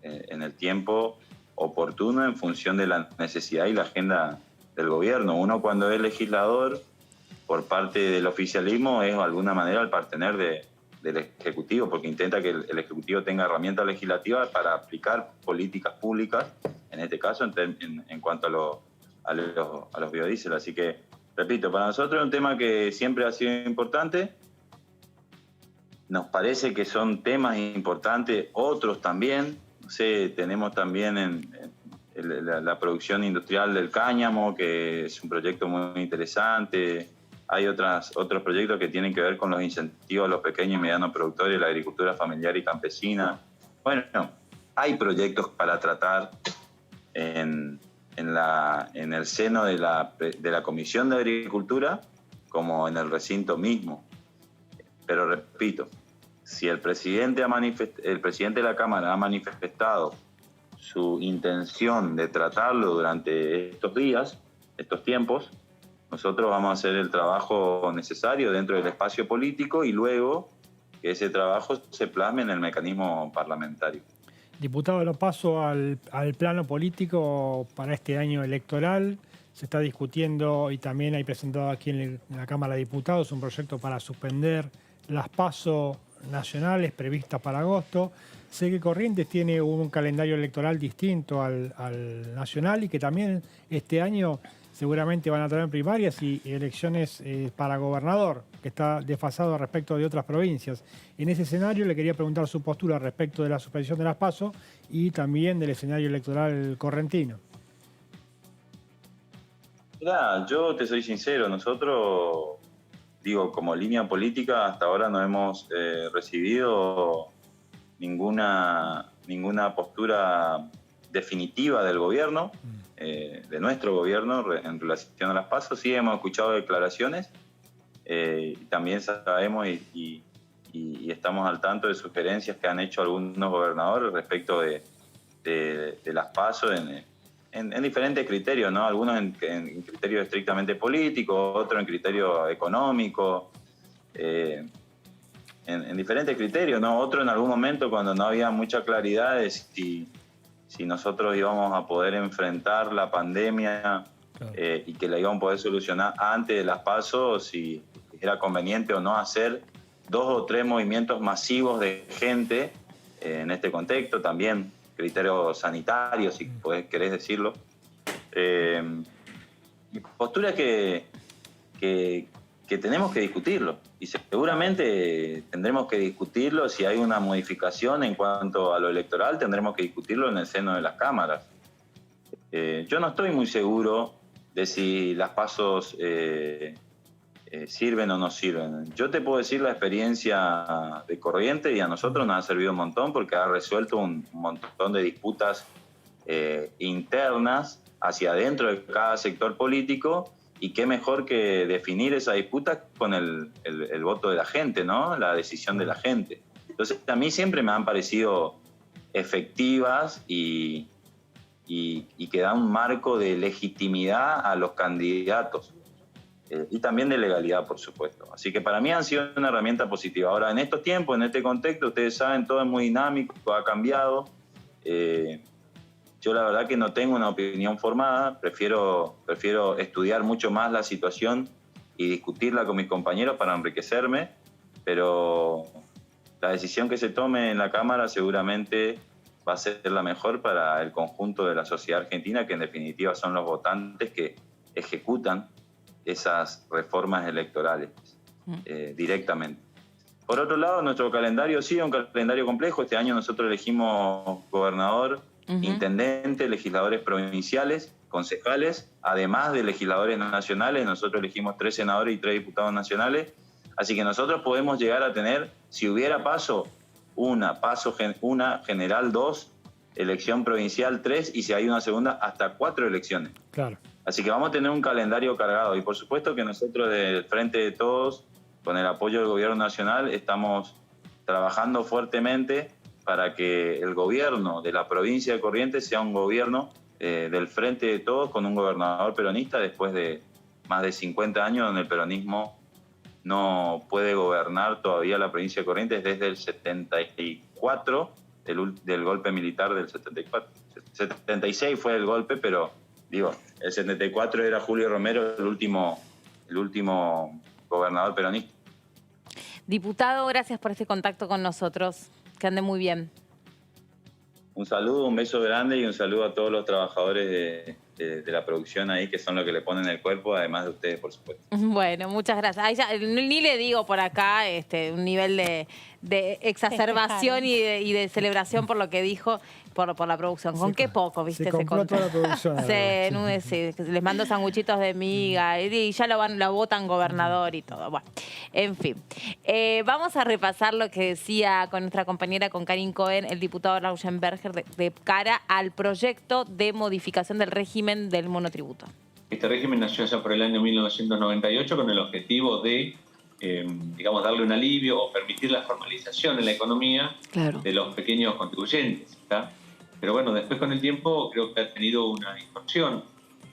en el tiempo oportuno, en función de la necesidad y la agenda del gobierno. Uno, cuando es legislador por parte del oficialismo, es de alguna manera el partener del Ejecutivo, porque intenta que el Ejecutivo tenga herramientas legislativas para aplicar políticas públicas, en este caso en cuanto a los biodiesel. Así que, repito, para nosotros es un tema que siempre ha sido importante. Nos parece que son temas importantes, otros también. No sé, tenemos también la producción industrial del cáñamo, que es un proyecto muy interesante. Hay otros proyectos que tienen que ver con los incentivos a los pequeños y medianos productores, la agricultura familiar y campesina. Bueno, hay proyectos para tratar en el seno de la Comisión de Agricultura, como en el recinto mismo. Pero repito, si el presidente de la Cámara ha manifestado su intención de tratarlo durante estos días, estos tiempos, nosotros vamos a hacer el trabajo necesario dentro del espacio político, y luego que ese trabajo se plasme en el mecanismo parlamentario. Diputado, lo paso al plano político para este año electoral. Se está discutiendo, y también hay presentado aquí en la Cámara de Diputados, un proyecto para suspender las PASO nacionales previstas para agosto. Sé que Corrientes tiene un calendario electoral distinto al nacional, y que también este año seguramente van a tener primarias y elecciones para gobernador, que está desfasado respecto de otras provincias. En ese escenario le quería preguntar su postura respecto de la suspensión de las PASO y también del escenario electoral correntino. Mirá, yo te soy sincero, nosotros, como línea política, hasta ahora no hemos recibido ninguna postura definitiva del gobierno, de nuestro gobierno, en relación a las PASO. Sí hemos escuchado declaraciones, también sabemos y estamos al tanto de sugerencias que han hecho algunos gobernadores respecto de las PASO en diferentes criterios, ¿no? Algunos en criterios estrictamente políticos, otros en criterios económicos, en diferentes criterios, ¿no? Otro en algún momento, cuando no había mucha claridad de si nosotros íbamos a poder enfrentar la pandemia, claro, y que la íbamos a poder solucionar antes de las PASO, si era conveniente o no hacer 2 o 3 movimientos masivos de gente en este contexto, también criterios sanitarios, si querés decirlo. Mi postura es que que tenemos que discutirlo. Y seguramente tendremos que discutirlo si hay una modificación en cuanto a lo electoral, tendremos que discutirlo en el seno de las cámaras. Yo no estoy muy seguro de si las pasos sirven o no sirven. Yo te puedo decir la experiencia de Corrientes, y a nosotros nos ha servido un montón porque ha resuelto un montón de disputas internas hacia adentro de cada sector político, y qué mejor que definir esa disputa con el voto de la gente, ¿no? La decisión de la gente. Entonces, a mí siempre me han parecido efectivas y que dan un marco de legitimidad a los candidatos y también de legalidad, por supuesto. Así que para mí han sido una herramienta positiva. Ahora, en estos tiempos, en este contexto, ustedes saben, todo es muy dinámico, ha cambiado. Yo la verdad que no tengo una opinión formada, prefiero estudiar mucho más la situación y discutirla con mis compañeros para enriquecerme, pero la decisión que se tome en la Cámara seguramente va a ser la mejor para el conjunto de la sociedad argentina, que en definitiva son los votantes que ejecutan esas reformas electorales directamente. Por otro lado, nuestro calendario sí es un calendario complejo. Este año nosotros elegimos gobernador, intendente, legisladores provinciales, concejales, además de legisladores nacionales. Nosotros elegimos 3 senadores y 3 diputados nacionales. Así que nosotros podemos llegar a tener, si hubiera paso general 2, elección provincial 3, y si hay una segunda, hasta 4 elecciones. Claro. Así que vamos a tener un calendario cargado. Y por supuesto que nosotros del Frente de Todos, con el apoyo del Gobierno Nacional, estamos trabajando fuertemente para que el gobierno de la provincia de Corrientes sea un gobierno del Frente de Todos, con un gobernador peronista, después de más de 50 años donde el peronismo no puede gobernar todavía la provincia de Corrientes desde el 74, del golpe militar del 74. 76 fue el golpe, pero digo, el 74 era Julio Romero el último gobernador peronista. Diputado, gracias por este contacto con nosotros. Que ande muy bien. Un saludo, un beso grande y un saludo a todos los trabajadores de la producción ahí, que son los que le ponen el cuerpo, además de ustedes, por supuesto. Bueno, muchas gracias. Ay, ya, ni le digo por acá un nivel de exacerbación y de celebración por lo que dijo, por la producción. ¿Con qué poco, viste? Se compró toda la producción. Sí, les mando sanguchitos de miga y ya lo votan gobernador y todo. Bueno, en fin. Vamos a repasar lo que decía con nuestra compañera, con Karin Cohen, el diputado Rauschenberger, de cara al proyecto de modificación del régimen del monotributo. Este régimen nació ya por el año 1998 con el objetivo de, darle un alivio o permitir la formalización en la economía de los pequeños contribuyentes, ¿está? Pero bueno, después con el tiempo creo que ha tenido una distorsión,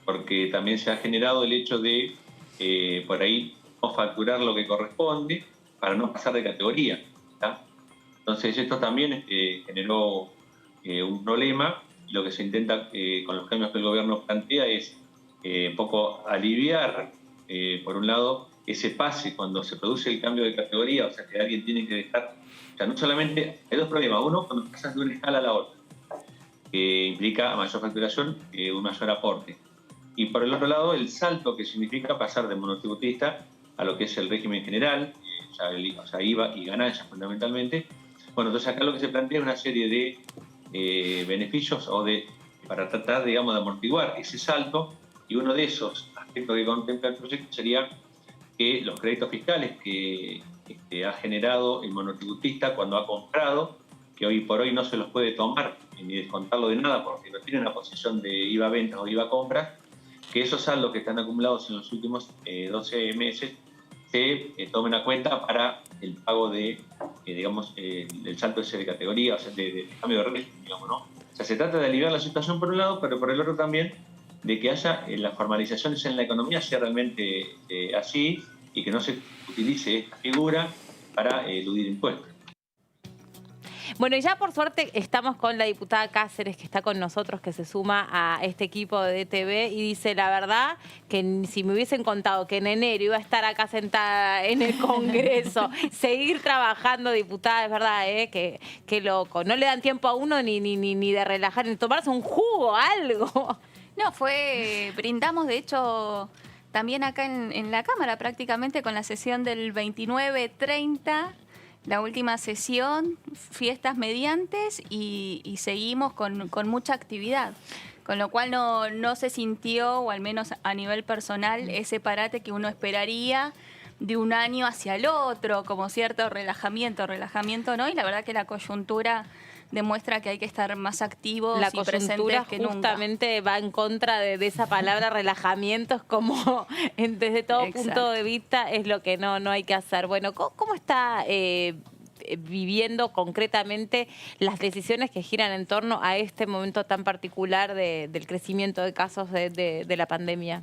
porque también se ha generado el hecho de, por ahí, no facturar lo que corresponde para no pasar de categoría, ¿está? Entonces esto también generó un problema, y lo que se intenta con los cambios que el gobierno plantea es un poco aliviar, por un lado, ese pase cuando se produce el cambio de categoría, o sea que alguien tiene que dejar, o sea, no solamente, hay 2 problemas, uno cuando pasas de una escala a la otra, que implica mayor facturación, un mayor aporte, y por el otro lado el salto que significa pasar de monotributista a lo que es el régimen general, o sea, IVA y ganancias fundamentalmente. Bueno, entonces acá lo que se plantea es una serie de beneficios para tratar, de amortiguar ese salto, y uno de esos aspectos que contempla el proyecto sería que los créditos fiscales que ha generado el monotributista cuando ha comprado, que hoy por hoy no se los puede tomar ni descontarlo de nada porque no tiene una posición de IVA ventas o IVA compras, que esos saldos que están acumulados en los últimos 12 meses se tomen a cuenta para el pago de, el salto ese de categoría, o sea, de cambio de régimen, ¿no? O sea, se trata de aliviar la situación por un lado, pero por el otro también de que haya las formalizaciones en la economía sea realmente así, y que no se utilice esta figura para eludir impuestos. Bueno, y ya por suerte estamos con la diputada Cáceres, que está con nosotros, que se suma a este equipo de DTV, y dice, la verdad, que si me hubiesen contado que en enero iba a estar acá sentada en el Congreso, seguir trabajando, diputada, es verdad, qué loco. No le dan tiempo a uno ni de relajar, ni tomarse un jugo, algo. No, brindamos, de hecho, también acá en la Cámara, prácticamente con la sesión del 29-30, la última sesión, fiestas mediantes y seguimos con mucha actividad. Con lo cual no se sintió, o al menos a nivel personal, ese parate que uno esperaría de un año hacia el otro, como cierto relajamiento no, y la verdad que la coyuntura demuestra que hay que estar más activos y presentes que nunca. Justamente va en contra de esa palabra relajamiento, es como desde todo punto de vista es lo que no hay que hacer. Bueno, ¿cómo está viviendo concretamente las decisiones que giran en torno a este momento tan particular del crecimiento de casos de la pandemia?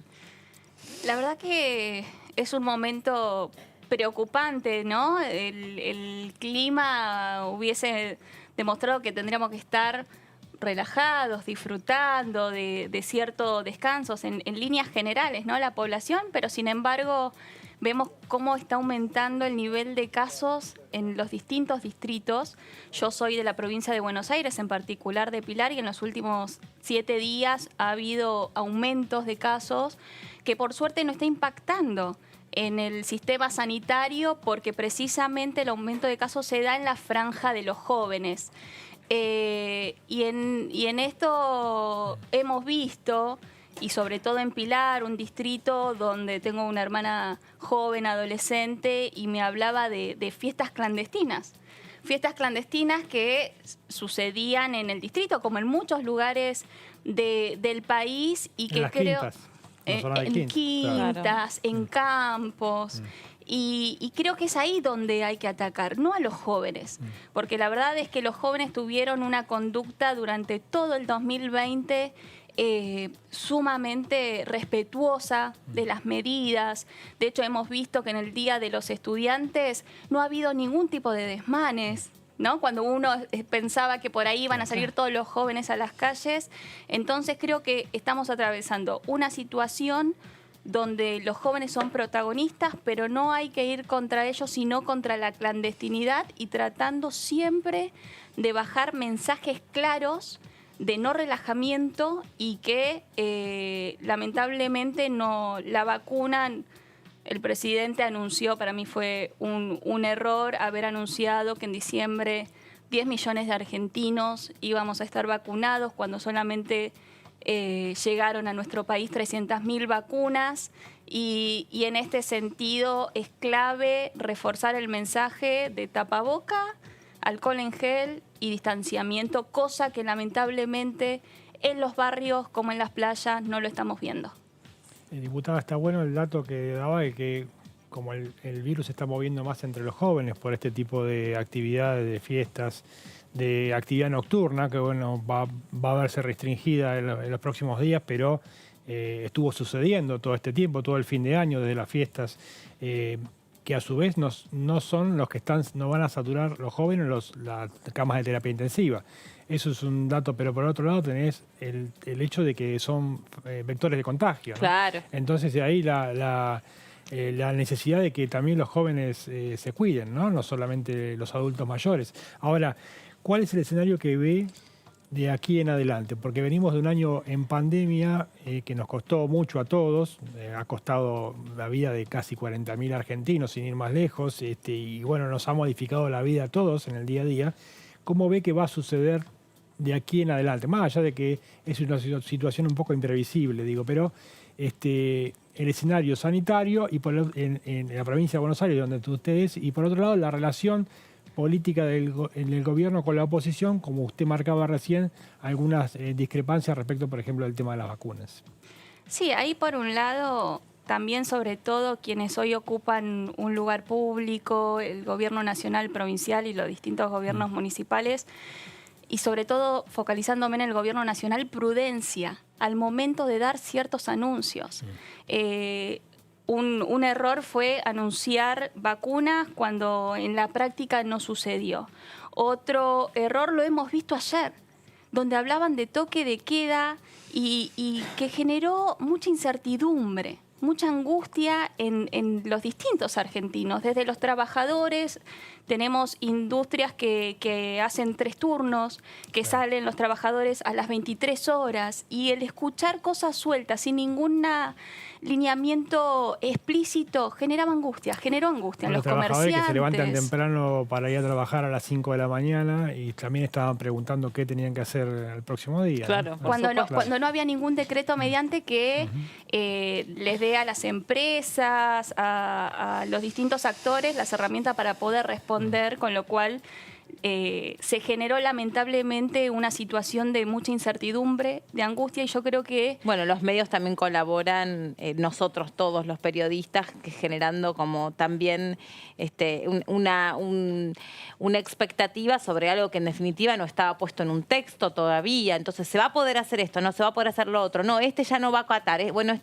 La verdad que es un momento preocupante, ¿no? El clima hubiese demostrado que tendríamos que estar relajados, disfrutando de ciertos descansos en líneas generales, ¿no? La población, pero sin embargo vemos cómo está aumentando el nivel de casos en los distintos distritos. Yo soy de la provincia de Buenos Aires, en particular de Pilar, y en los últimos 7 días ha habido aumentos de casos que por suerte no está impactando en el sistema sanitario, porque precisamente el aumento de casos se da en la franja de los jóvenes. Y en esto hemos visto, y sobre todo en Pilar, un distrito donde tengo una hermana joven, adolescente, y me hablaba de fiestas clandestinas. Fiestas clandestinas que sucedían en el distrito, como en muchos lugares del país, y que creo... En quintas, en campos, y creo que es ahí donde hay que atacar, no a los jóvenes, porque la verdad es que los jóvenes tuvieron una conducta durante todo el 2020 sumamente respetuosa de las medidas. De hecho, hemos visto que en el Día de los Estudiantes no ha habido ningún tipo de desmanes, ¿no? Cuando uno pensaba que por ahí iban a salir todos los jóvenes a las calles. Entonces creo que estamos atravesando una situación donde los jóvenes son protagonistas, pero no hay que ir contra ellos, sino contra la clandestinidad, y tratando siempre de bajar mensajes claros de no relajamiento, y que lamentablemente la vacuna... El presidente anunció, para mí fue un error haber anunciado que en diciembre 10 millones de argentinos íbamos a estar vacunados, cuando solamente llegaron a nuestro país 300.000 vacunas. Y en este sentido es clave reforzar el mensaje de tapaboca, alcohol en gel y distanciamiento, cosa que lamentablemente en los barrios como en las playas no lo estamos viendo. Diputada, está bueno el dato que daba de que como el virus se está moviendo más entre los jóvenes por este tipo de actividades, de fiestas, de actividad nocturna, que bueno, va a verse restringida en los próximos días, pero estuvo sucediendo todo este tiempo, todo el fin de año, desde las fiestas, que a su vez no son los que no van a saturar los jóvenes las camas de terapia intensiva. Eso es un dato, pero por otro lado tenés el hecho de que son vectores de contagio, ¿no? Claro. Entonces de ahí la necesidad de que también los jóvenes se cuiden, ¿no? No solamente los adultos mayores. Ahora, ¿cuál es el escenario que ve de aquí en adelante? Porque venimos de un año en pandemia que nos costó mucho a todos, ha costado la vida de casi 40.000 argentinos, sin ir más lejos, y bueno, nos ha modificado la vida a todos en el día a día. ¿Cómo ve que va a suceder de aquí en adelante? Más allá de que es una situación un poco imprevisible, digo, pero el escenario sanitario y en la provincia de Buenos Aires, donde usted es, y por otro lado la relación política en el gobierno con la oposición, como usted marcaba recién, algunas discrepancias respecto, por ejemplo, al tema de las vacunas. Sí, ahí por un lado... También, sobre todo, quienes hoy ocupan un lugar público, el gobierno nacional, provincial y los distintos gobiernos municipales, y sobre todo focalizándome en el gobierno nacional, prudencia al momento de dar ciertos anuncios. Un error fue anunciar vacunas cuando en la práctica no sucedió. Otro error lo hemos visto ayer, donde hablaban de toque de queda y que generó mucha incertidumbre. mucha angustia en los distintos argentinos, desde los trabajadores. Tenemos industrias que hacen 3 turnos, que salen los trabajadores a las 23 horas, y el escuchar cosas sueltas sin ningún lineamiento explícito generó angustia en los trabajadores que se levantan comerciantes. temprano para ir a trabajar a las 5 de la mañana y también estaban preguntando qué tenían que hacer el próximo día. Claro. ¿no? Cuando no había ningún decreto mediante que les dé a las empresas, a los distintos actores, las herramientas para poder responder, con lo cual se generó lamentablemente una situación de mucha incertidumbre, de angustia, y yo creo que... Bueno, los medios también colaboran, nosotros todos los periodistas, que generando como también una expectativa sobre algo que en definitiva no estaba puesto en un texto todavía. Entonces, ¿se va a poder hacer esto? No, ¿se va a poder hacer lo otro? No, ya no va a acatar. Bueno,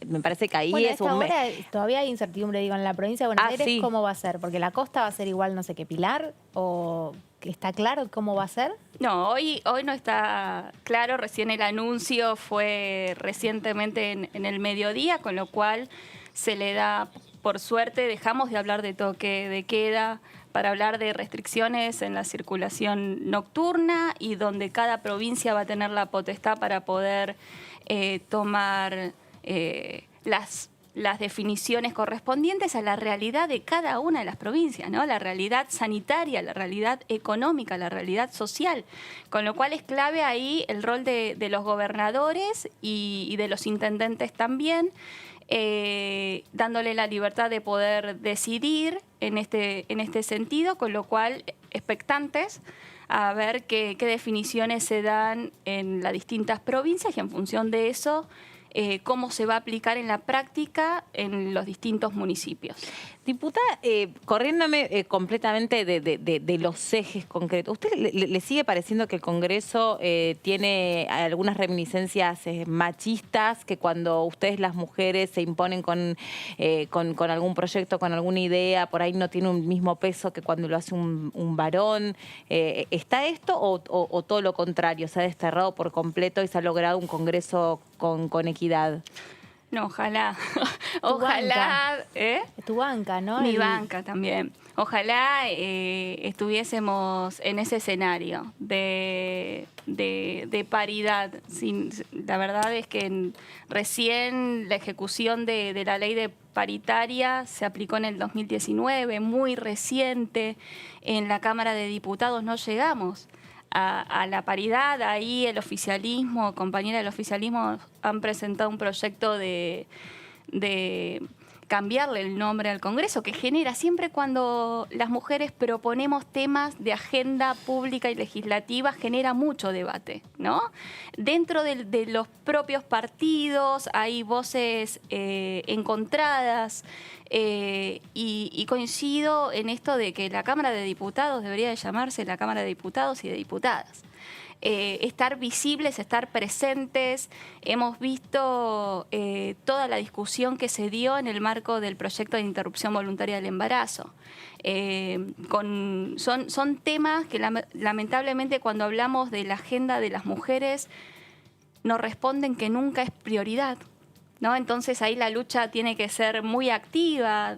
me parece que ahí bueno, es ahora todavía hay incertidumbre, digo, en la provincia de Buenos Aires, sí. ¿cómo va a ser? Porque la costa va a ser igual, no sé qué, Pilar, o ¿está claro cómo va a ser? No, hoy no está claro. Recién el anuncio fue recientemente en el mediodía, con lo cual se le da, por suerte, dejamos de hablar de toque de queda para hablar de restricciones en la circulación nocturna, y donde cada provincia va a tener la potestad para poder tomar las definiciones correspondientes a la realidad de cada una de las provincias, ¿no? La realidad sanitaria, la realidad económica, la realidad social. Con lo cual es clave ahí el rol de los gobernadores y de los intendentes también, dándole la libertad de poder decidir en este sentido, con lo cual expectantes a ver qué definiciones se dan en las distintas provincias, y en función de eso cómo se va a aplicar en la práctica en los distintos municipios. Diputada, corriéndome completamente de los ejes concretos, ¿usted le sigue pareciendo que el Congreso tiene algunas reminiscencias machistas, que cuando ustedes las mujeres se imponen con algún proyecto, con alguna idea, por ahí no tiene un mismo peso que cuando lo hace un varón? ¿Está esto o todo lo contrario? ¿Se ha desterrado por completo y se ha logrado un Congreso con equidad? No, ojalá. Ojalá. Tu banca, ¿no? Mi banca también. Ojalá estuviésemos en ese escenario de paridad. La verdad es que recién la ejecución de la ley de paritaria se aplicó en el 2019, muy reciente. En la Cámara de Diputados no llegamos a la paridad. Ahí el oficialismo, compañeras del oficialismo, han presentado un proyecto de cambiarle el nombre al Congreso, que genera, siempre cuando las mujeres proponemos temas de agenda pública y legislativa, genera mucho debate, ¿no? Dentro de los propios partidos hay voces encontradas, y coincido en esto de que la Cámara de Diputados debería de llamarse la Cámara de Diputados y de Diputadas. Estar visibles, estar presentes. Hemos visto toda la discusión que se dio en el marco del proyecto de interrupción voluntaria del embarazo. Son temas que lamentablemente, cuando hablamos de la agenda de las mujeres, nos responden que nunca es prioridad, ¿no? Entonces ahí la lucha tiene que ser muy activa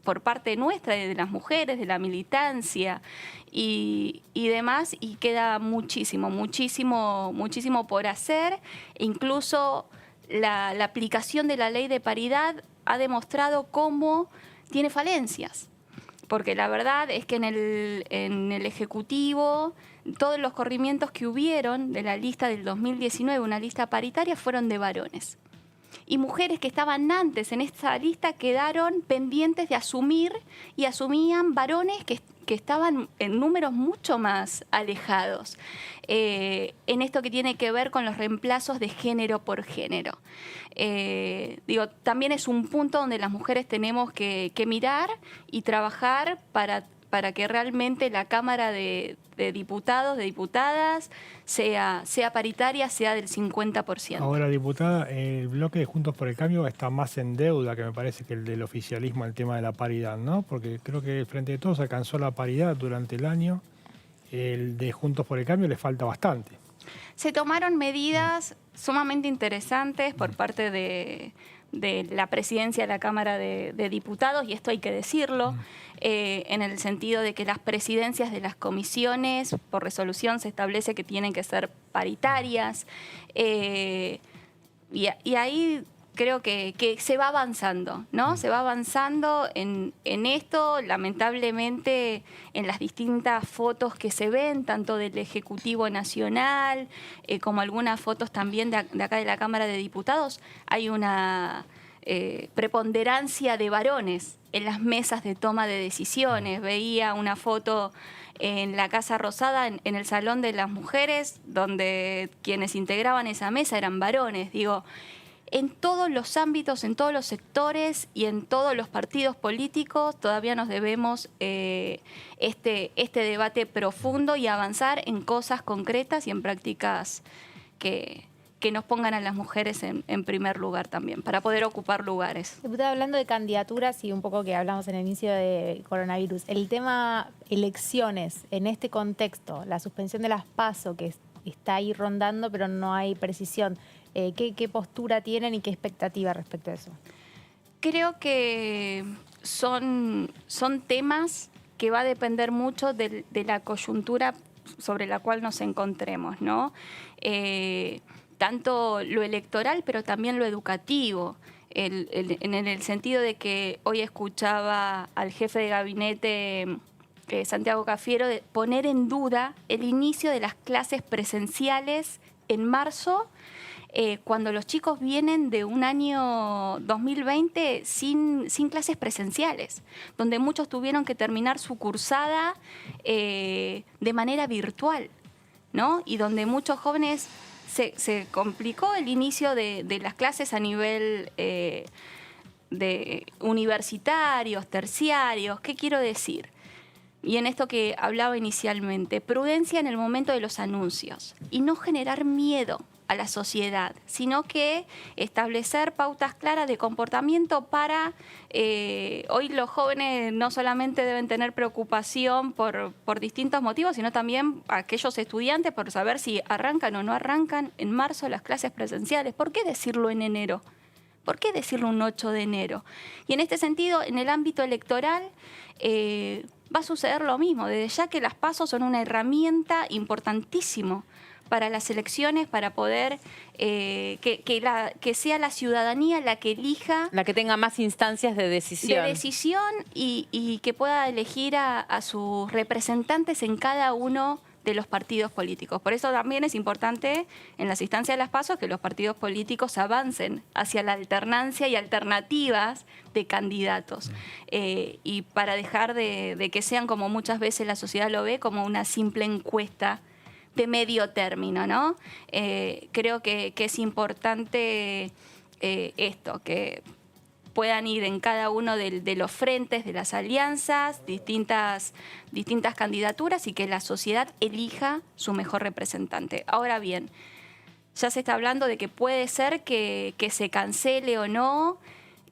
por parte nuestra, de las mujeres, de la militancia y demás, y queda muchísimo por hacer. E incluso la aplicación de la ley de paridad ha demostrado cómo tiene falencias, porque la verdad es que en el Ejecutivo todos los corrimientos que hubieron de la lista del 2019, una lista paritaria, fueron de varones. Y mujeres que estaban antes en esta lista quedaron pendientes de asumir, y asumían varones que estaban en números mucho más alejados en esto que tiene que ver con los reemplazos de género por género. También es un punto donde las mujeres tenemos que mirar y trabajar para que realmente la Cámara de Diputados, de Diputadas, sea paritaria, sea del 50%. Ahora, diputada, el bloque de Juntos por el Cambio está más en deuda, que me parece, que el del oficialismo, el tema de la paridad, ¿no? Porque creo que el Frente de Todos alcanzó la paridad durante el año. El de Juntos por el Cambio le falta bastante. Se tomaron medidas sumamente interesantes por parte de la presidencia de la Cámara de Diputados, y esto hay que decirlo, en el sentido de que las presidencias de las comisiones, por resolución se establece que tienen que ser paritarias, y ahí creo que se va avanzando, ¿no? Se va avanzando en esto, lamentablemente, en las distintas fotos que se ven, tanto del Ejecutivo Nacional, como algunas fotos también de acá de la Cámara de Diputados, hay una preponderancia de varones en las mesas de toma de decisiones. Veía una foto en la Casa Rosada, en el Salón de las Mujeres, donde quienes integraban esa mesa eran varones. Digo, en todos los ámbitos, en todos los sectores y en todos los partidos políticos todavía nos debemos este debate profundo y avanzar en cosas concretas y en prácticas que nos pongan a las mujeres en primer lugar también, para poder ocupar lugares. Diputada, hablando de candidaturas y un poco que hablamos en el inicio de coronavirus, el tema elecciones en este contexto, la suspensión de las PASO que está ahí rondando pero no hay precisión, ¿qué postura tienen y qué expectativa respecto a eso? Creo que son temas que va a depender mucho de la coyuntura sobre la cual nos encontremos, ¿no? Tanto lo electoral, pero también lo educativo, en el sentido de que hoy escuchaba al jefe de gabinete, Santiago Cafiero, de poner en duda el inicio de las clases presenciales en marzo, cuando los chicos vienen de un año 2020 sin clases presenciales, donde muchos tuvieron que terminar su cursada de manera virtual, ¿no? Y donde muchos jóvenes se complicó el inicio de las clases a nivel de universitarios, terciarios. ¿Qué quiero decir? Y en esto que hablaba inicialmente, prudencia en el momento de los anuncios y no generar miedo a la sociedad, sino que establecer pautas claras de comportamiento para... hoy los jóvenes no solamente deben tener preocupación por distintos motivos, sino también aquellos estudiantes por saber si arrancan o no arrancan en marzo las clases presenciales. ¿Por qué decirlo en enero? ¿Por qué decirlo un 8 de enero? Y en este sentido, en el ámbito electoral, va a suceder lo mismo, desde ya que las PASO son una herramienta importantísima para las elecciones, para poder que sea la ciudadanía la que elija. La que tenga más instancias de decisión. De decisión y que pueda elegir a sus representantes en cada uno de los partidos políticos. Por eso también es importante en las instancias de las PASO que los partidos políticos avancen hacia la alternancia y alternativas de candidatos. Y para dejar de que sean, como muchas veces la sociedad lo ve, como una simple encuesta de medio término, ¿no? Creo que es importante esto, que puedan ir en cada uno de los frentes, de las alianzas, distintas candidaturas y que la sociedad elija su mejor representante. Ahora bien, ya se está hablando de que puede ser que se cancele o no.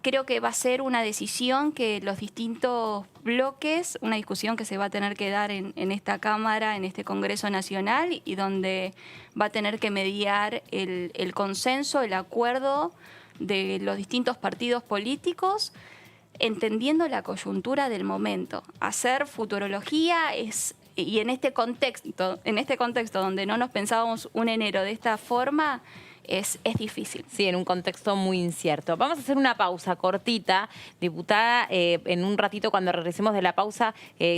Creo que va a ser una decisión que los distintos bloques, una discusión que se va a tener que dar en esta Cámara, en este Congreso Nacional, y donde va a tener que mediar el consenso, el acuerdo de los distintos partidos políticos, entendiendo la coyuntura del momento. Hacer futurología y en este contexto donde no nos pensábamos un enero de esta forma, es difícil. Sí, en un contexto muy incierto. Vamos a hacer una pausa cortita, diputada. En un ratito, cuando regresemos de la pausa,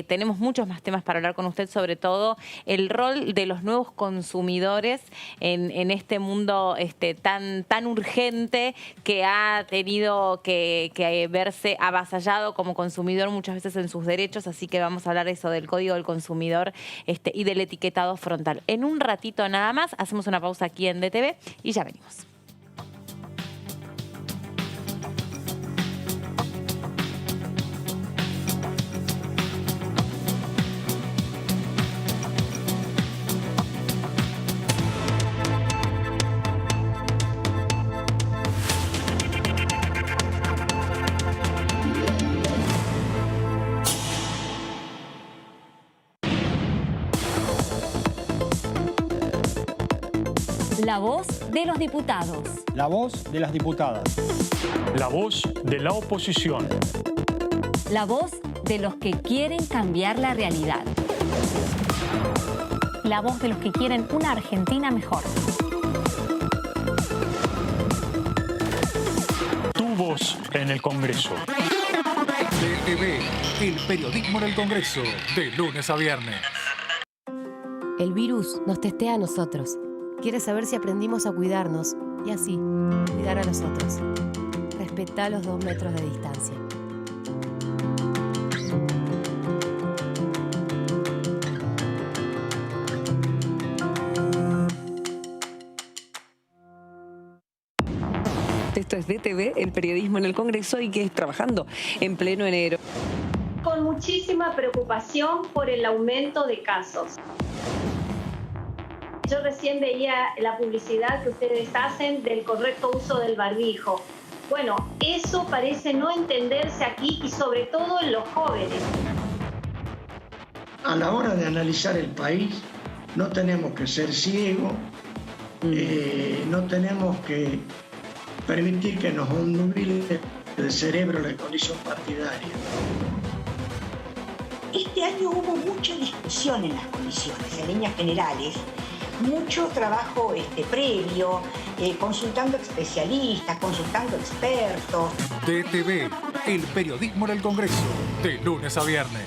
tenemos muchos más temas para hablar con usted, sobre todo el rol de los nuevos consumidores en este mundo tan urgente, que ha tenido que verse avasallado como consumidor muchas veces en sus derechos. Así que vamos a hablar eso del Código del Consumidor y del etiquetado frontal. En un ratito nada más, hacemos una pausa aquí en DTV y ya venimos. La voz de los diputados. La voz de las diputadas. La voz de la oposición. La voz de los que quieren cambiar la realidad. La voz de los que quieren una Argentina mejor. Tu voz en el Congreso. DTV, el periodismo en el Congreso, de lunes a viernes. El virus nos testea a nosotros. Quiere saber si aprendimos a cuidarnos y así cuidar a los otros. Respetá los 2 metros de distancia. Esto es DTV, el periodismo en el Congreso, y que es trabajando en pleno enero. Con muchísima preocupación por el aumento de casos. Yo recién veía la publicidad que ustedes hacen del correcto uso del barbijo. Bueno, eso parece no entenderse aquí y sobre todo en los jóvenes. A la hora de analizar el país, no tenemos que ser ciegos, no tenemos que permitir que nos obnubile el cerebro la condición partidaria. Este año hubo mucha discusión en las comisiones, en líneas generales, mucho trabajo previo, consultando especialistas, consultando expertos. DTV, el periodismo en el Congreso, de lunes a viernes.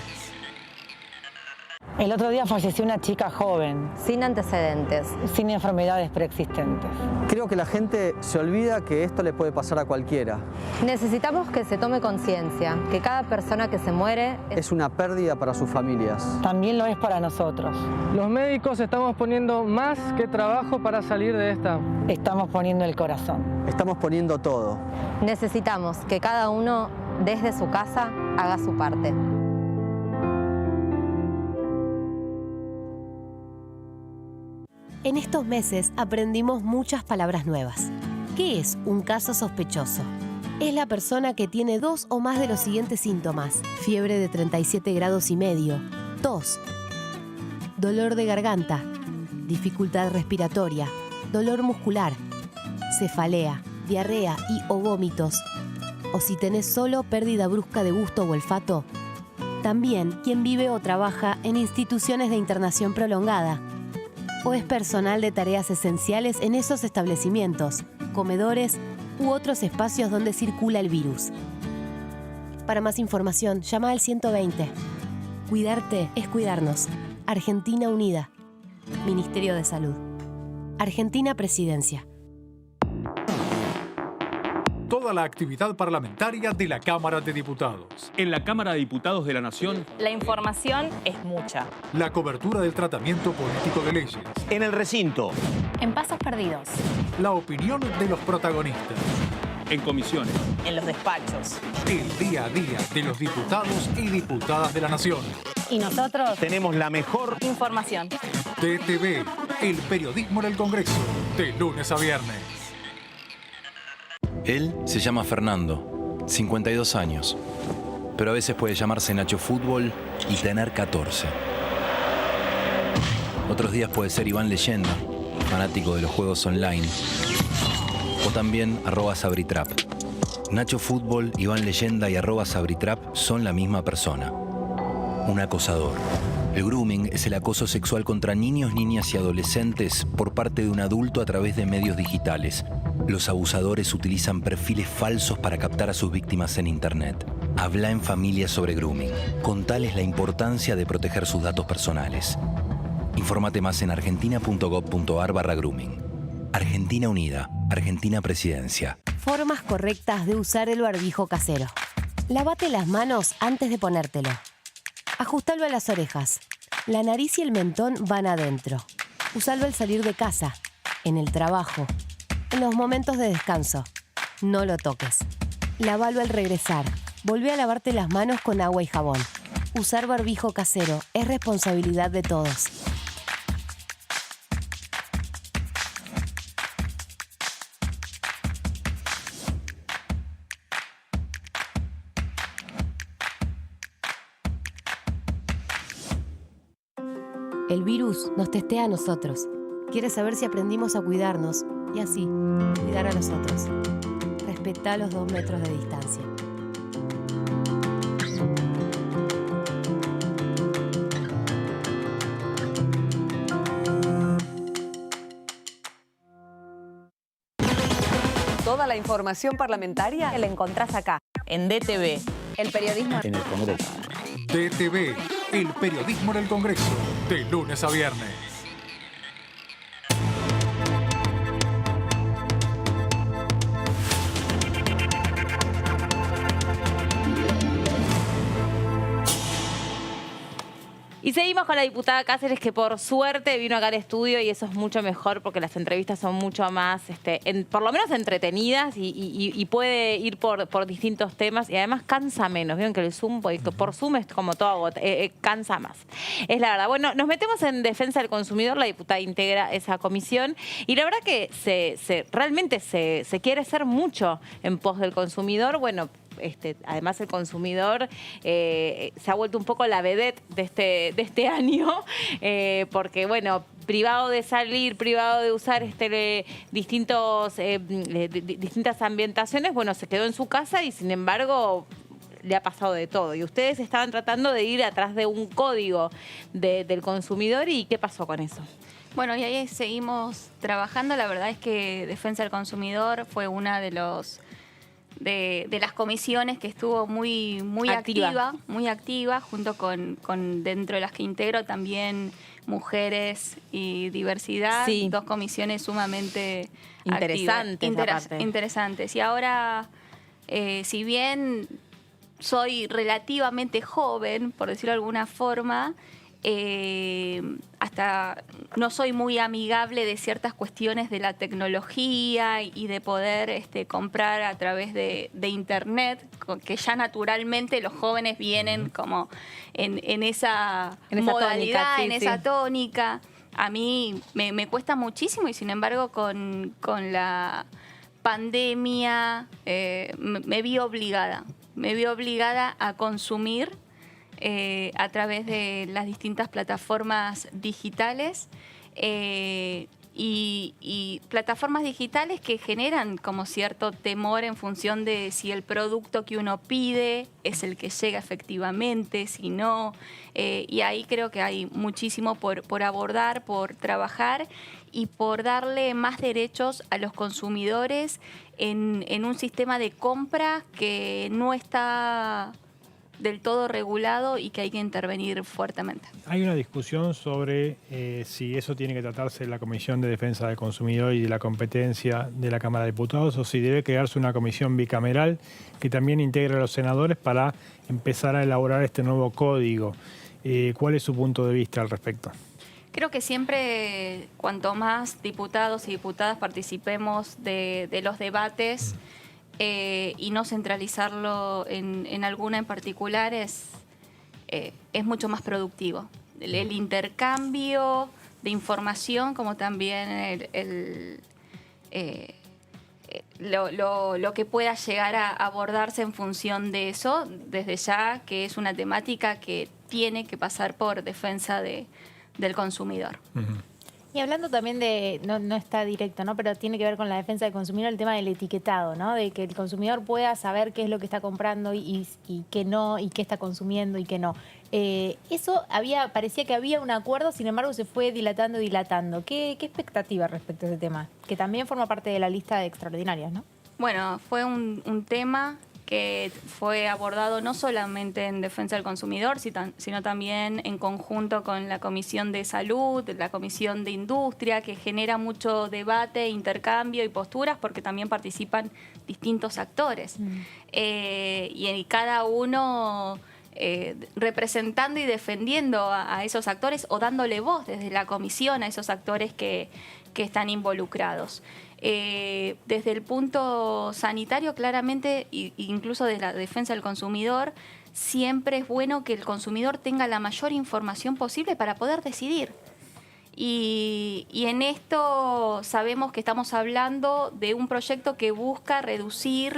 El otro día falleció una chica joven. Sin antecedentes. Sin enfermedades preexistentes. Creo que la gente se olvida que esto le puede pasar a cualquiera. Necesitamos que se tome conciencia, que cada persona que se muere es una pérdida para sus familias. También lo es para nosotros. Los médicos estamos poniendo más que trabajo para salir de esta. Estamos poniendo el corazón. Estamos poniendo todo. Necesitamos que cada uno desde su casa haga su parte. En estos meses aprendimos muchas palabras nuevas. ¿Qué es un caso sospechoso? Es la persona que tiene 2 o más de los siguientes síntomas: fiebre de 37 grados y medio, tos, dolor de garganta, dificultad respiratoria, dolor muscular, cefalea, diarrea y o vómitos. O si tenés solo pérdida brusca de gusto o olfato. También quien vive o trabaja en instituciones de internación prolongada. O es personal de tareas esenciales en esos establecimientos, comedores u otros espacios donde circula el virus. Para más información, llama al 120. Cuidarte es cuidarnos. Argentina Unida. Ministerio de Salud. Argentina Presidencia. Toda la actividad parlamentaria de la Cámara de Diputados. En la Cámara de Diputados de la Nación, la información es mucha. La cobertura del tratamiento político de leyes. En el recinto. En pasos perdidos. La opinión de los protagonistas. en comisiones. En los despachos. El día a día de los diputados y diputadas de la Nación. Y nosotros tenemos la mejor información. DTV, el periodismo en el Congreso, de lunes a viernes. Él se llama Fernando, 52 años, pero a veces puede llamarse Nacho Fútbol y tener 14. Otros días puede ser Iván Leyenda, fanático de los juegos online, o también @Sabritrap. Nacho Fútbol, Iván Leyenda y @Sabritrap son la misma persona, un acosador. El grooming es el acoso sexual contra niños, niñas y adolescentes por parte de un adulto a través de medios digitales. Los abusadores utilizan perfiles falsos para captar a sus víctimas en Internet. Habla en familia sobre grooming. Contales la importancia de proteger sus datos personales. Infórmate más en argentina.gov.ar/grooming. Argentina Unida, Argentina Presidencia. Formas correctas de usar el barbijo casero. Lávate las manos antes de ponértelo. Ajustalo a las orejas. La nariz y el mentón van adentro. Usalo al salir de casa, en el trabajo, en los momentos de descanso. No lo toques. Lávalo al regresar. Volvé a lavarte las manos con agua y jabón. Usar barbijo casero es responsabilidad de todos. El virus nos testea a nosotros. quiere saber si aprendimos a cuidarnos y así cuidar a los otros. Respetá los 2 metros de distancia. Toda la información parlamentaria La encontrás acá, en DTV. El periodismo En el Congreso. DTV, el periodismo en el Congreso, de lunes a viernes. Y seguimos con la diputada Cáceres, que por suerte vino acá al estudio y eso es mucho mejor porque las entrevistas son mucho más, por lo menos entretenidas y puede ir por distintos temas y además cansa menos. Vieron que el Zoom, por Zoom es como todo, cansa más. Es la verdad. Bueno, nos metemos en defensa del consumidor, la diputada integra esa comisión y la verdad que realmente se quiere hacer mucho en pos del consumidor. Bueno, además el consumidor se ha vuelto un poco la vedette de este año, porque bueno, privado de salir, privado de usar distintas ambientaciones, bueno, se quedó en su casa y sin embargo le ha pasado de todo. Y ustedes estaban tratando de ir atrás de un código del consumidor y ¿qué pasó con eso? Bueno, y ahí seguimos trabajando. La verdad es que Defensa del Consumidor fue una de las comisiones que estuvo muy activa, junto con dentro de las que integro también Mujeres y Diversidad, Sí. 2 comisiones sumamente interesantes. Y ahora, si bien soy relativamente joven, por decirlo de alguna forma, hasta no soy muy amigable de ciertas cuestiones de la tecnología y de poder comprar a través de internet, que ya naturalmente los jóvenes vienen como en esa modalidad, tónica, en esa tónica. A mí me cuesta muchísimo y sin embargo con la pandemia me vi obligada a consumir a través de las distintas plataformas digitales y plataformas digitales que generan como cierto temor en función de si el producto que uno pide es el que llega efectivamente, si no. Y ahí creo que hay muchísimo por abordar, por trabajar y por darle más derechos a los consumidores en un sistema de compra que no está del todo regulado y que hay que intervenir fuertemente. Hay una discusión sobre si eso tiene que tratarse en la Comisión de Defensa del Consumidor y de la Competencia de la Cámara de Diputados o si debe crearse una comisión bicameral que también integre a los senadores para empezar a elaborar este nuevo código. ¿Cuál es su punto de vista al respecto? Creo que siempre, cuanto más diputados y diputadas participemos de los debates, y no centralizarlo en alguna en particular es mucho más productivo. El intercambio de información, como también lo que pueda llegar a abordarse en función de eso, desde ya que es una temática que tiene que pasar por defensa del consumidor. Y hablando también de, no está directo, ¿no? Pero tiene que ver con la defensa del consumidor, el tema del etiquetado, ¿no? De que el consumidor pueda saber qué es lo que está comprando y qué no, y qué está consumiendo y qué no. Eso parecía que había un acuerdo, sin embargo se fue dilatando. ¿Qué expectativa respecto a ese tema? Que también forma parte de la lista de extraordinarias, ¿no? Bueno, fue un tema que fue abordado no solamente en Defensa del Consumidor, sino también en conjunto con la Comisión de Salud, la Comisión de Industria, que genera mucho debate, intercambio y posturas, porque también participan distintos actores. Y cada uno representando y defendiendo a esos actores o dándole voz desde la comisión a esos actores que están involucrados. Desde el punto sanitario, claramente, incluso de la defensa del consumidor, siempre es bueno que el consumidor tenga la mayor información posible para poder decidir. Y en esto sabemos que estamos hablando de un proyecto que busca reducir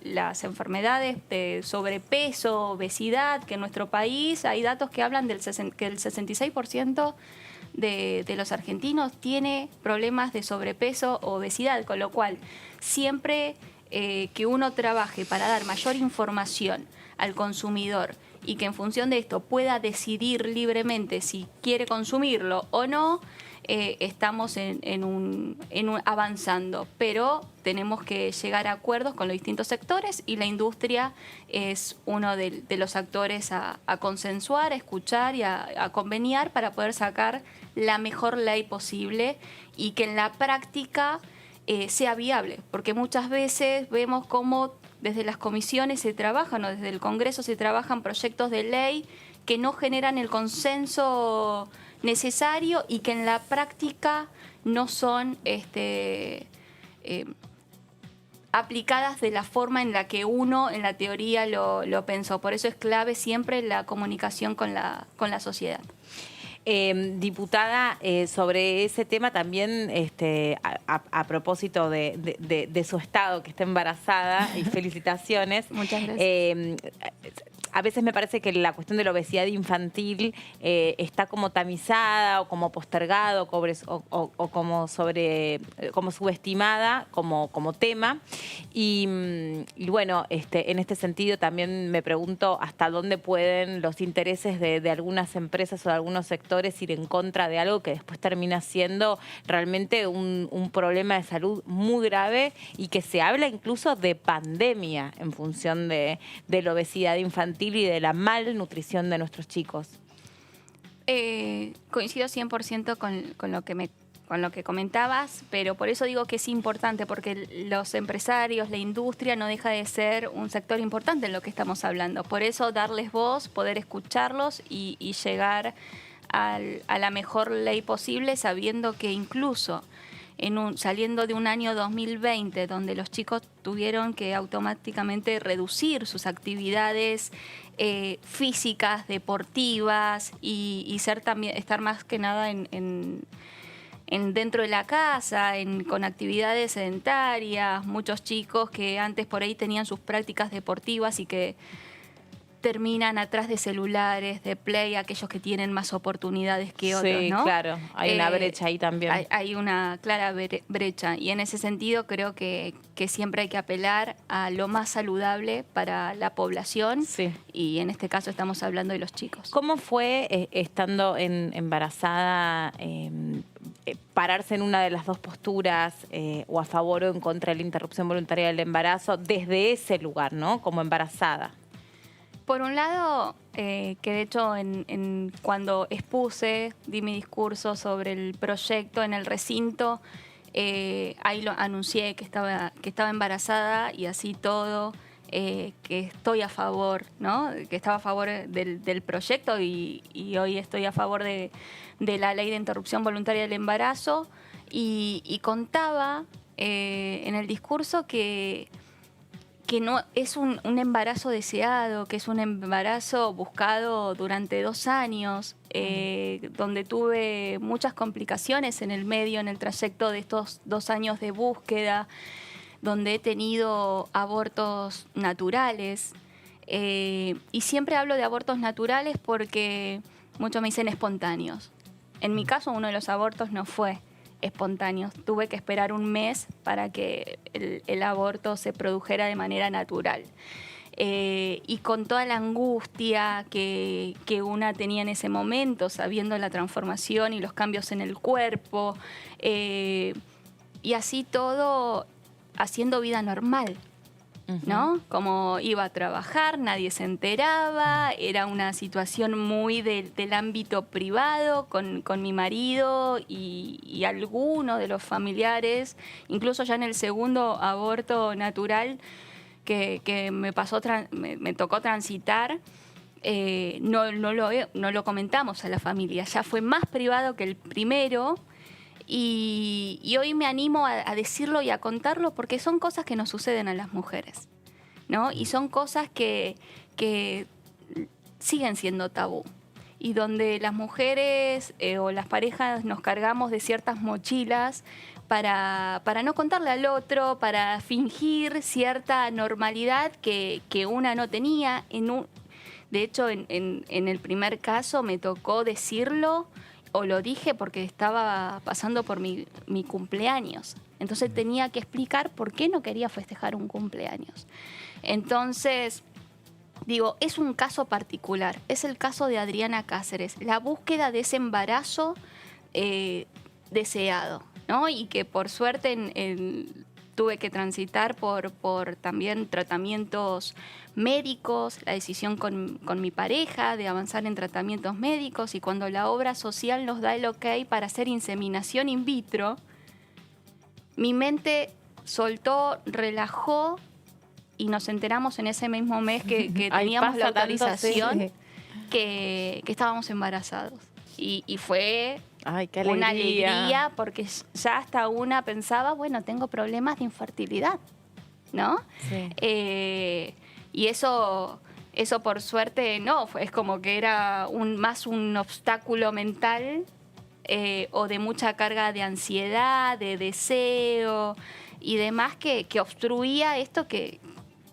las enfermedades de sobrepeso, obesidad, que en nuestro país hay datos que hablan que el 66% de los argentinos tiene problemas de sobrepeso o obesidad, con lo cual siempre que uno trabaje para dar mayor información al consumidor y que en función de esto pueda decidir libremente si quiere consumirlo o no, estamos avanzando, pero tenemos que llegar a acuerdos con los distintos sectores y la industria es uno de los actores a consensuar, a escuchar y a conveniar para poder sacar la mejor ley posible y que en la práctica sea viable, porque muchas veces vemos cómo desde las comisiones se trabajan o desde el Congreso se trabajan proyectos de ley que no generan el consenso necesario y que en la práctica no son aplicadas de la forma en la que uno en la teoría lo pensó. Por eso es clave siempre la comunicación con la sociedad. Diputada, sobre ese tema también, a propósito de su estado, que está embarazada, y felicitaciones. Muchas gracias. A veces me parece que la cuestión de la obesidad infantil está como tamizada o como postergada o como subestimada como tema. Y bueno, en este sentido también me pregunto hasta dónde pueden los intereses de algunas empresas o de algunos sectores ir en contra de algo que después termina siendo realmente un problema de salud muy grave y que se habla incluso de pandemia en función de la obesidad infantil y de la malnutrición de nuestros chicos. Coincido 100% con lo que comentabas, pero por eso digo que es importante, porque los empresarios, la industria no deja de ser un sector importante en lo que estamos hablando. Por eso darles voz, poder escucharlos y llegar a la mejor ley posible, sabiendo que incluso saliendo de un año 2020 donde los chicos tuvieron que automáticamente reducir sus actividades físicas, deportivas y estar más que nada dentro de la casa, con actividades sedentarias, muchos chicos que antes por ahí tenían sus prácticas deportivas y que terminan atrás de celulares, de Play, aquellos que tienen más oportunidades que otros, sí, ¿no? Claro, hay una brecha ahí también. Hay una clara brecha y en ese sentido creo que siempre hay que apelar a lo más saludable para la población y en este caso estamos hablando de los chicos. ¿Cómo fue estando embarazada pararse en una de las dos posturas o a favor o en contra de la interrupción voluntaria del embarazo desde ese lugar, ¿no? Como embarazada. Por un lado, que de hecho cuando di mi discurso sobre el proyecto en el recinto, ahí lo anuncié que estaba embarazada y así todo, que estoy a favor, ¿no? Que estaba a favor del proyecto y hoy estoy a favor de la ley de interrupción voluntaria del embarazo y contaba en el discurso que no es un embarazo deseado, que es un embarazo buscado durante 2 años, donde tuve muchas complicaciones en el medio, en el trayecto de estos 2 años de búsqueda, donde he tenido abortos naturales. Y siempre hablo de abortos naturales porque muchos me dicen espontáneos. En mi caso, uno de los abortos no fue espontáneos. Tuve que esperar 1 mes para que el aborto se produjera de manera natural. Y con toda la angustia que una tenía en ese momento, sabiendo la transformación y los cambios en el cuerpo, y así todo haciendo vida normal, ¿no? Como iba a trabajar, nadie se enteraba, era una situación muy del ámbito privado con mi marido y algunos de los familiares, incluso ya en el segundo aborto natural que me tocó transitar, no lo comentamos a la familia, ya fue más privado que el primero. Y hoy me animo a decirlo y a contarlo porque son cosas que nos suceden a las mujeres, ¿no? Y son cosas que siguen siendo tabú y donde las mujeres o las parejas nos cargamos de ciertas mochilas para no contarle al otro, para fingir cierta normalidad que una no tenía. De hecho, en el primer caso me tocó decirlo lo dije porque estaba pasando por mi cumpleaños. Entonces tenía que explicar por qué no quería festejar un cumpleaños. Entonces, digo, es un caso particular. Es el caso de Adriana Cáceres. La búsqueda de ese embarazo deseado, ¿no? Y que por suerte tuve que transitar por también tratamientos médicos, la decisión con mi pareja de avanzar en tratamientos médicos, y cuando la obra social nos da el ok para hacer inseminación in vitro, mi mente soltó, relajó, y nos enteramos en ese mismo mes que teníamos la autorización que estábamos embarazados. Y fue una alegría, porque ya hasta una pensaba, bueno, tengo problemas de infertilidad, ¿no? Sí. Y eso por suerte no, es como que era más un obstáculo mental o de mucha carga de ansiedad, de deseo y demás que obstruía esto que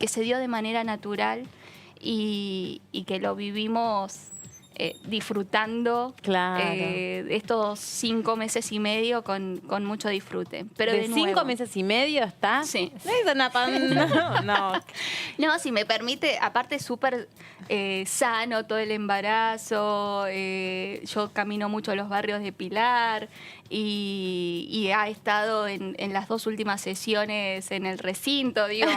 se dio de manera natural y que lo vivimos disfrutando estos 5 meses y medio con mucho disfrute. Pero ¿De 5 meses y medio está? Sí. No, si me permite, aparte súper sano todo el embarazo. Yo camino mucho a los barrios de Pilar y ha estado en las 2 últimas sesiones en el recinto, digo.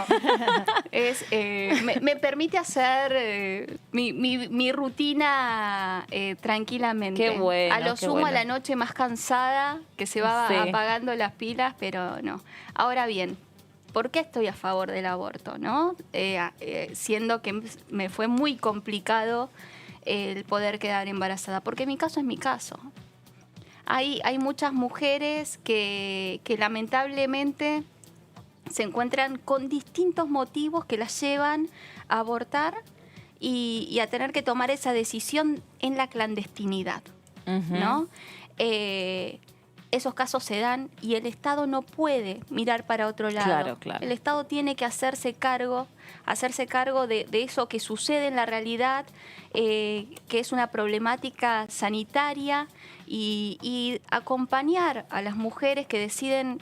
Me permite hacer mi rutina tranquilamente. Qué bueno, a lo sumo a la noche más cansada, que se va apagando las pilas, pero no. Ahora bien, ¿por qué estoy a favor del aborto, no? Siendo que me fue muy complicado el poder quedar embarazada, porque mi caso es mi caso. Hay muchas mujeres que lamentablemente se encuentran con distintos motivos que las llevan a abortar y a tener que tomar esa decisión en la clandestinidad, ¿no? Esos casos se dan y el Estado no puede mirar para otro lado. Claro. El Estado tiene que hacerse cargo de eso que sucede en la realidad, que es una problemática sanitaria, y acompañar a las mujeres que deciden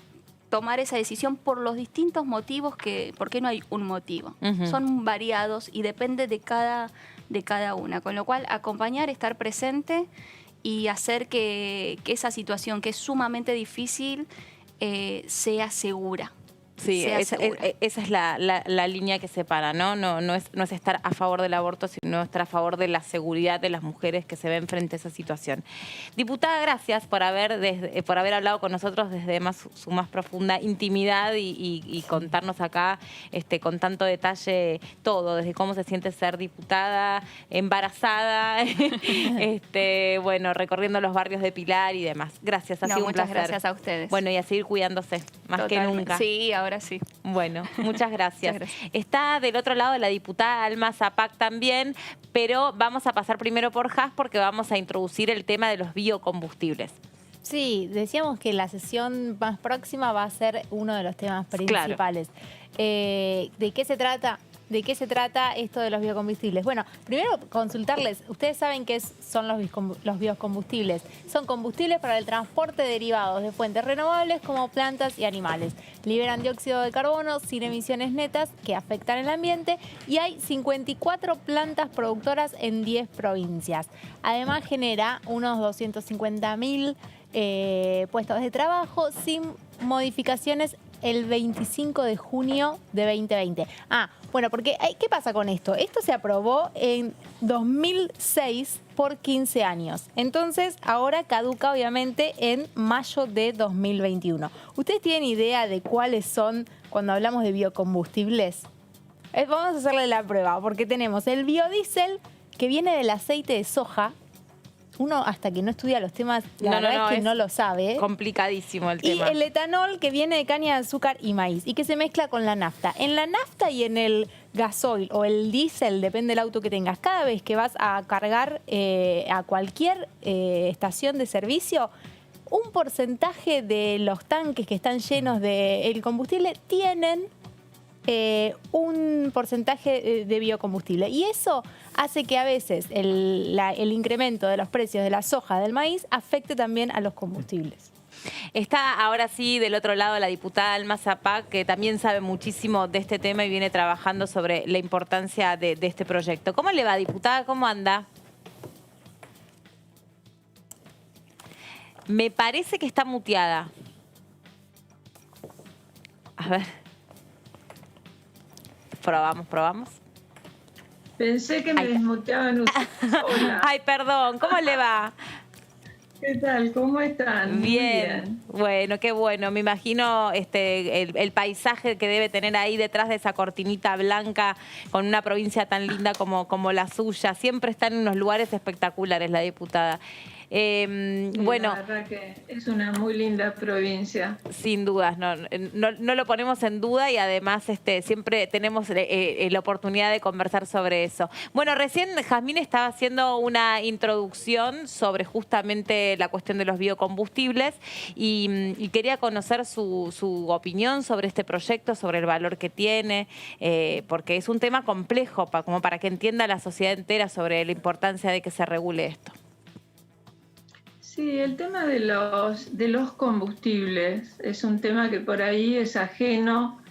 tomar esa decisión por los distintos motivos, porque no hay un motivo. Son variados y depende de cada una. Con lo cual, acompañar, estar presente y hacer que esa situación, que es sumamente difícil, sea segura. Sí, esa es la línea que separa, ¿no? No es estar a favor del aborto, sino estar a favor de la seguridad de las mujeres que se ven frente a esa situación. Diputada, gracias por haber hablado con nosotros desde su más profunda intimidad y contarnos acá con tanto detalle todo, desde cómo se siente ser diputada, embarazada, bueno, recorriendo los barrios de Pilar y demás. Gracias, ha sido un placer. Muchas gracias a ustedes. Bueno, y a seguir cuidándose, más que nunca. Sí, ahora sí. Bueno, muchas gracias. Está del otro lado la diputada Alma Zapac también, pero vamos a pasar primero por Haas porque vamos a introducir el tema de los biocombustibles. Sí, decíamos que la sesión más próxima va a ser uno de los temas principales. ¿De qué se trata? ¿De qué se trata esto de los biocombustibles? Bueno, primero consultarles, ustedes saben qué son los biocombustibles. Son combustibles para el transporte derivados de fuentes renovables como plantas y animales. Liberan dióxido de carbono sin emisiones netas que afectan el ambiente y hay 54 plantas productoras en 10 provincias. Además genera unos 250.000 puestos de trabajo sin modificaciones el 25 de junio de 2020. Bueno, porque ¿qué pasa con esto? Esto se aprobó en 2006 por 15 años. Entonces, ahora caduca obviamente en mayo de 2021. ¿Ustedes tienen idea de cuáles son cuando hablamos de biocombustibles? Vamos a hacerle la prueba, porque tenemos el biodiesel, que viene del aceite de soja. Uno hasta que no estudia los temas, la verdad es que no lo sabe. Complicadísimo el tema. Y el etanol, que viene de caña de azúcar y maíz y que se mezcla con la nafta. En la nafta y en el gasoil o el diésel, depende del auto que tengas, cada vez que vas a cargar a cualquier estación de servicio, un porcentaje de los tanques que están llenos de el combustible tienen un porcentaje de biocombustible. Y eso hace que a veces el incremento de los precios de la soja, del maíz, afecte también a los combustibles. Está ahora sí del otro lado la diputada Alma Zapag, que también sabe muchísimo de este tema y viene trabajando sobre la importancia de este proyecto. ¿Cómo le va, diputada? ¿Cómo anda? Me parece que está muteada. A ver. Probamos. Pensé que me desmuteaban ustedes. Hola. Ay, perdón. ¿Cómo le va? ¿Qué tal? ¿Cómo están? Bien. Bueno, qué bueno. Me imagino el paisaje que debe tener ahí detrás de esa cortinita blanca con una provincia tan linda como la suya. Siempre está en unos lugares espectaculares la diputada. Bueno, la verdad que es una muy linda provincia. Sin dudas, no lo ponemos en duda y además siempre tenemos la oportunidad de conversar sobre eso. Bueno, recién Jazmín estaba haciendo una introducción sobre justamente la cuestión de los biocombustibles y quería conocer su opinión sobre este proyecto, sobre el valor que tiene, porque es un tema complejo como para que entienda la sociedad entera sobre la importancia de que se regule esto. Sí, el tema de los combustibles es un tema que por ahí es ajeno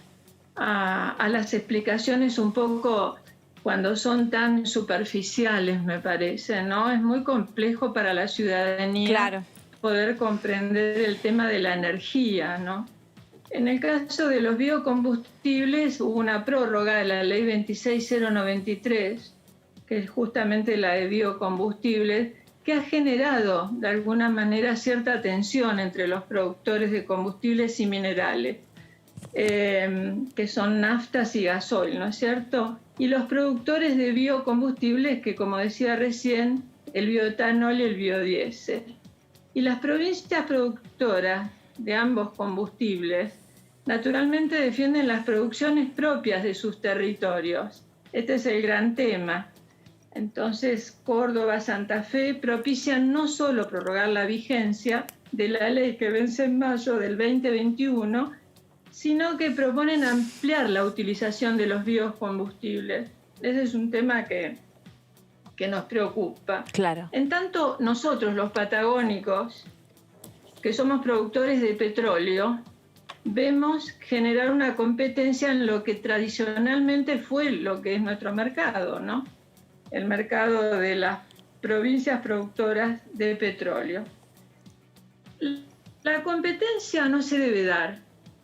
a las explicaciones un poco cuando son tan superficiales, me parece, ¿no? Es muy complejo para la ciudadanía poder comprender el tema de la energía, ¿no? En el caso de los biocombustibles hubo una prórroga de la ley 26093, que es justamente la de biocombustibles, que ha generado de alguna manera cierta tensión entre los productores de combustibles y minerales, que son naftas y gasoil, ¿no es cierto? Y los productores de biocombustibles, que como decía recién, el bioetanol y el biodiesel. Y las provincias productoras de ambos combustibles naturalmente defienden las producciones propias de sus territorios. Este es el gran tema. Entonces, Córdoba, Santa Fe propician no solo prorrogar la vigencia de la ley que vence en mayo del 2021, sino que proponen ampliar la utilización de los biocombustibles. Ese es un tema que nos preocupa. Claro. En tanto, nosotros, los patagónicos, que somos productores de petróleo, vemos generar una competencia en lo que tradicionalmente fue lo que es nuestro mercado, ¿no? El mercado de las provincias productoras de petróleo. La competencia no se debe dar,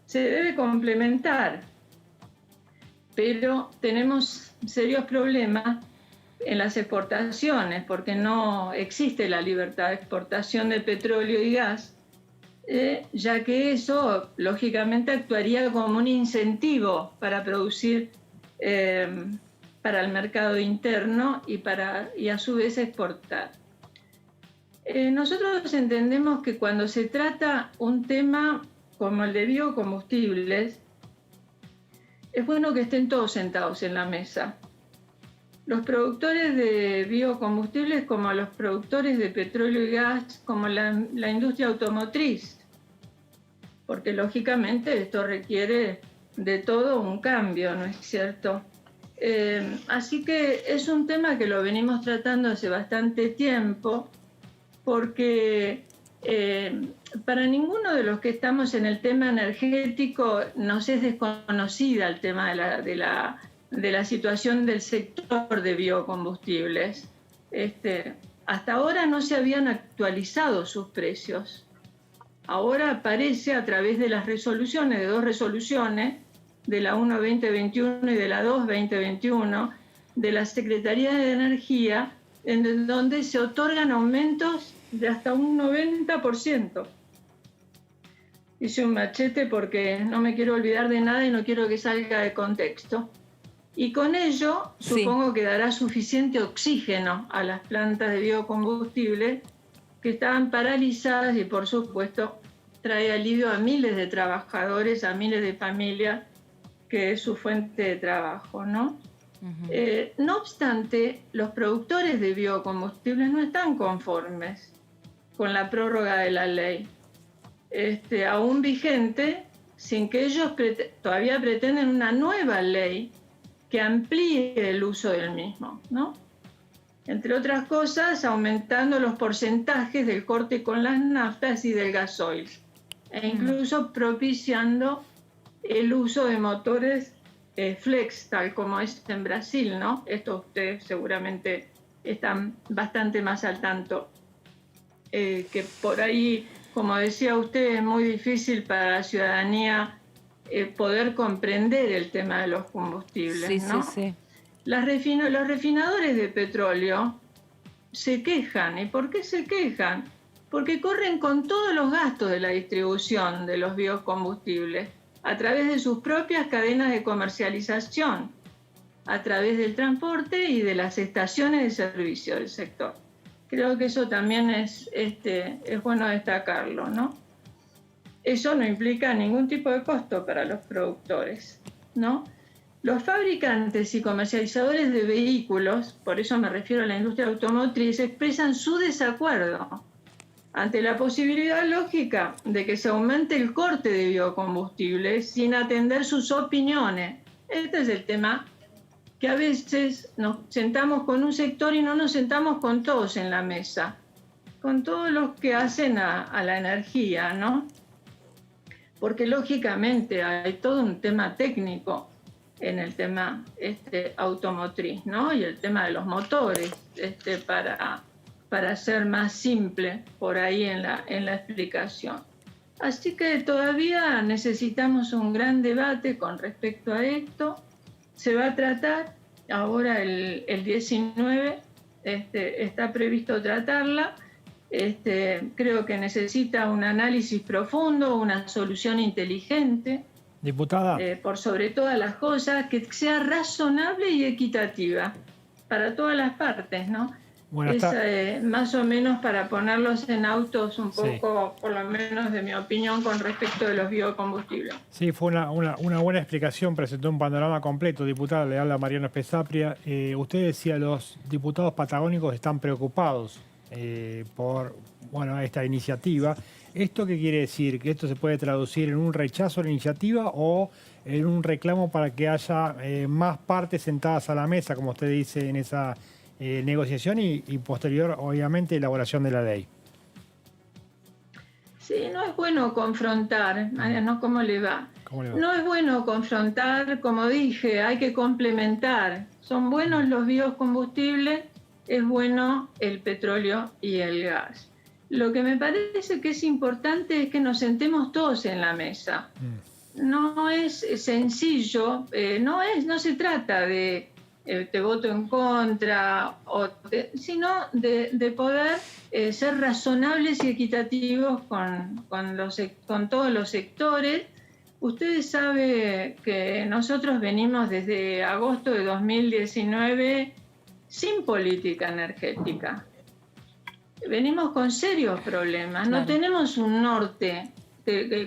se debe complementar, pero tenemos serios problemas en las exportaciones porque no existe la libertad de exportación de petróleo y gas, ya que eso lógicamente actuaría como un incentivo para producir para el mercado interno y a su vez exportar. Nosotros entendemos que cuando se trata un tema como el de biocombustibles, es bueno que estén todos sentados en la mesa. Los productores de biocombustibles como los productores de petróleo y gas, como la industria automotriz, porque lógicamente esto requiere de todo un cambio, ¿no es cierto? Así que es un tema que lo venimos tratando hace bastante tiempo porque para ninguno de los que estamos en el tema energético nos es desconocida el tema de la situación del sector de biocombustibles. Hasta ahora no se habían actualizado sus precios. Ahora aparece a través de las resoluciones, de dos resoluciones, de la 1-2021 y de la 2-2021, de la Secretaría de Energía, en donde se otorgan aumentos de hasta un 90%. Hice un machete porque no me quiero olvidar de nada y no quiero que salga de contexto. Y con ello, supongo que dará suficiente oxígeno a las plantas de biocombustible que estaban paralizadas y, por supuesto, trae alivio a miles de trabajadores, a miles de familias, que es su fuente de trabajo, ¿no? No obstante, los productores de biocombustibles no están conformes con la prórroga de la ley. Aún vigente, sin que ellos todavía pretenden una nueva ley que amplíe el uso del mismo, ¿no? Entre otras cosas, aumentando los porcentajes del corte con las naftas y del gasoil, e incluso propiciando el uso de motores flex, tal como es en Brasil, ¿no? Esto ustedes seguramente están bastante más al tanto. Que por ahí, como decía usted, es muy difícil para la ciudadanía poder comprender el tema de los combustibles, ¿no? Sí. Los refinadores de petróleo se quejan. ¿Y por qué se quejan? Porque corren con todos los gastos de la distribución de los biocombustibles a través de sus propias cadenas de comercialización, a través del transporte y de las estaciones de servicio del sector. Creo que eso también es bueno destacarlo, ¿no? Eso no implica ningún tipo de costo para los productores, ¿no? Los fabricantes y comercializadores de vehículos, por eso me refiero a la industria automotriz, expresan su desacuerdo ante la posibilidad lógica de que se aumente el corte de biocombustibles sin atender sus opiniones. Este es el tema que a veces nos sentamos con un sector y no nos sentamos con todos en la mesa, con todos los que hacen a la energía, ¿no? Porque lógicamente hay todo un tema técnico en el tema automotriz, ¿no? Y el tema de los motores, para ser más simple por ahí en la explicación. Así que todavía necesitamos un gran debate con respecto a esto. Se va a tratar ahora el 19, está previsto tratarla. Creo que necesita un análisis profundo, una solución inteligente. Diputada. Por sobre todas las cosas, que sea razonable y equitativa para todas las partes, ¿no? Bueno, Más o menos para ponerlos en autos un poco, por lo menos de mi opinión, con respecto de los biocombustibles. Sí, fue una buena explicación, presentó un panorama completo. Diputada, le habla Mariano Espesapria. Usted decía, los diputados patagónicos están preocupados por esta iniciativa. ¿Esto qué quiere decir? ¿Que esto se puede traducir en un rechazo a la iniciativa o en un reclamo para que haya más partes sentadas a la mesa, como usted dice, en esa negociación y posterior, obviamente, elaboración de la ley? Sí, no es bueno confrontar, ¿no? ¿Cómo le va? No es bueno confrontar, como dije, hay que complementar. Son buenos los biocombustibles, es bueno el petróleo y el gas. Lo que me parece que es importante es que nos sentemos todos en la mesa. No es sencillo, no se trata de te voto en contra, sino de poder ser razonables y equitativos con todos los sectores. Ustedes saben que nosotros venimos desde agosto de 2019 sin política energética. Venimos con serios problemas, no tenemos un norte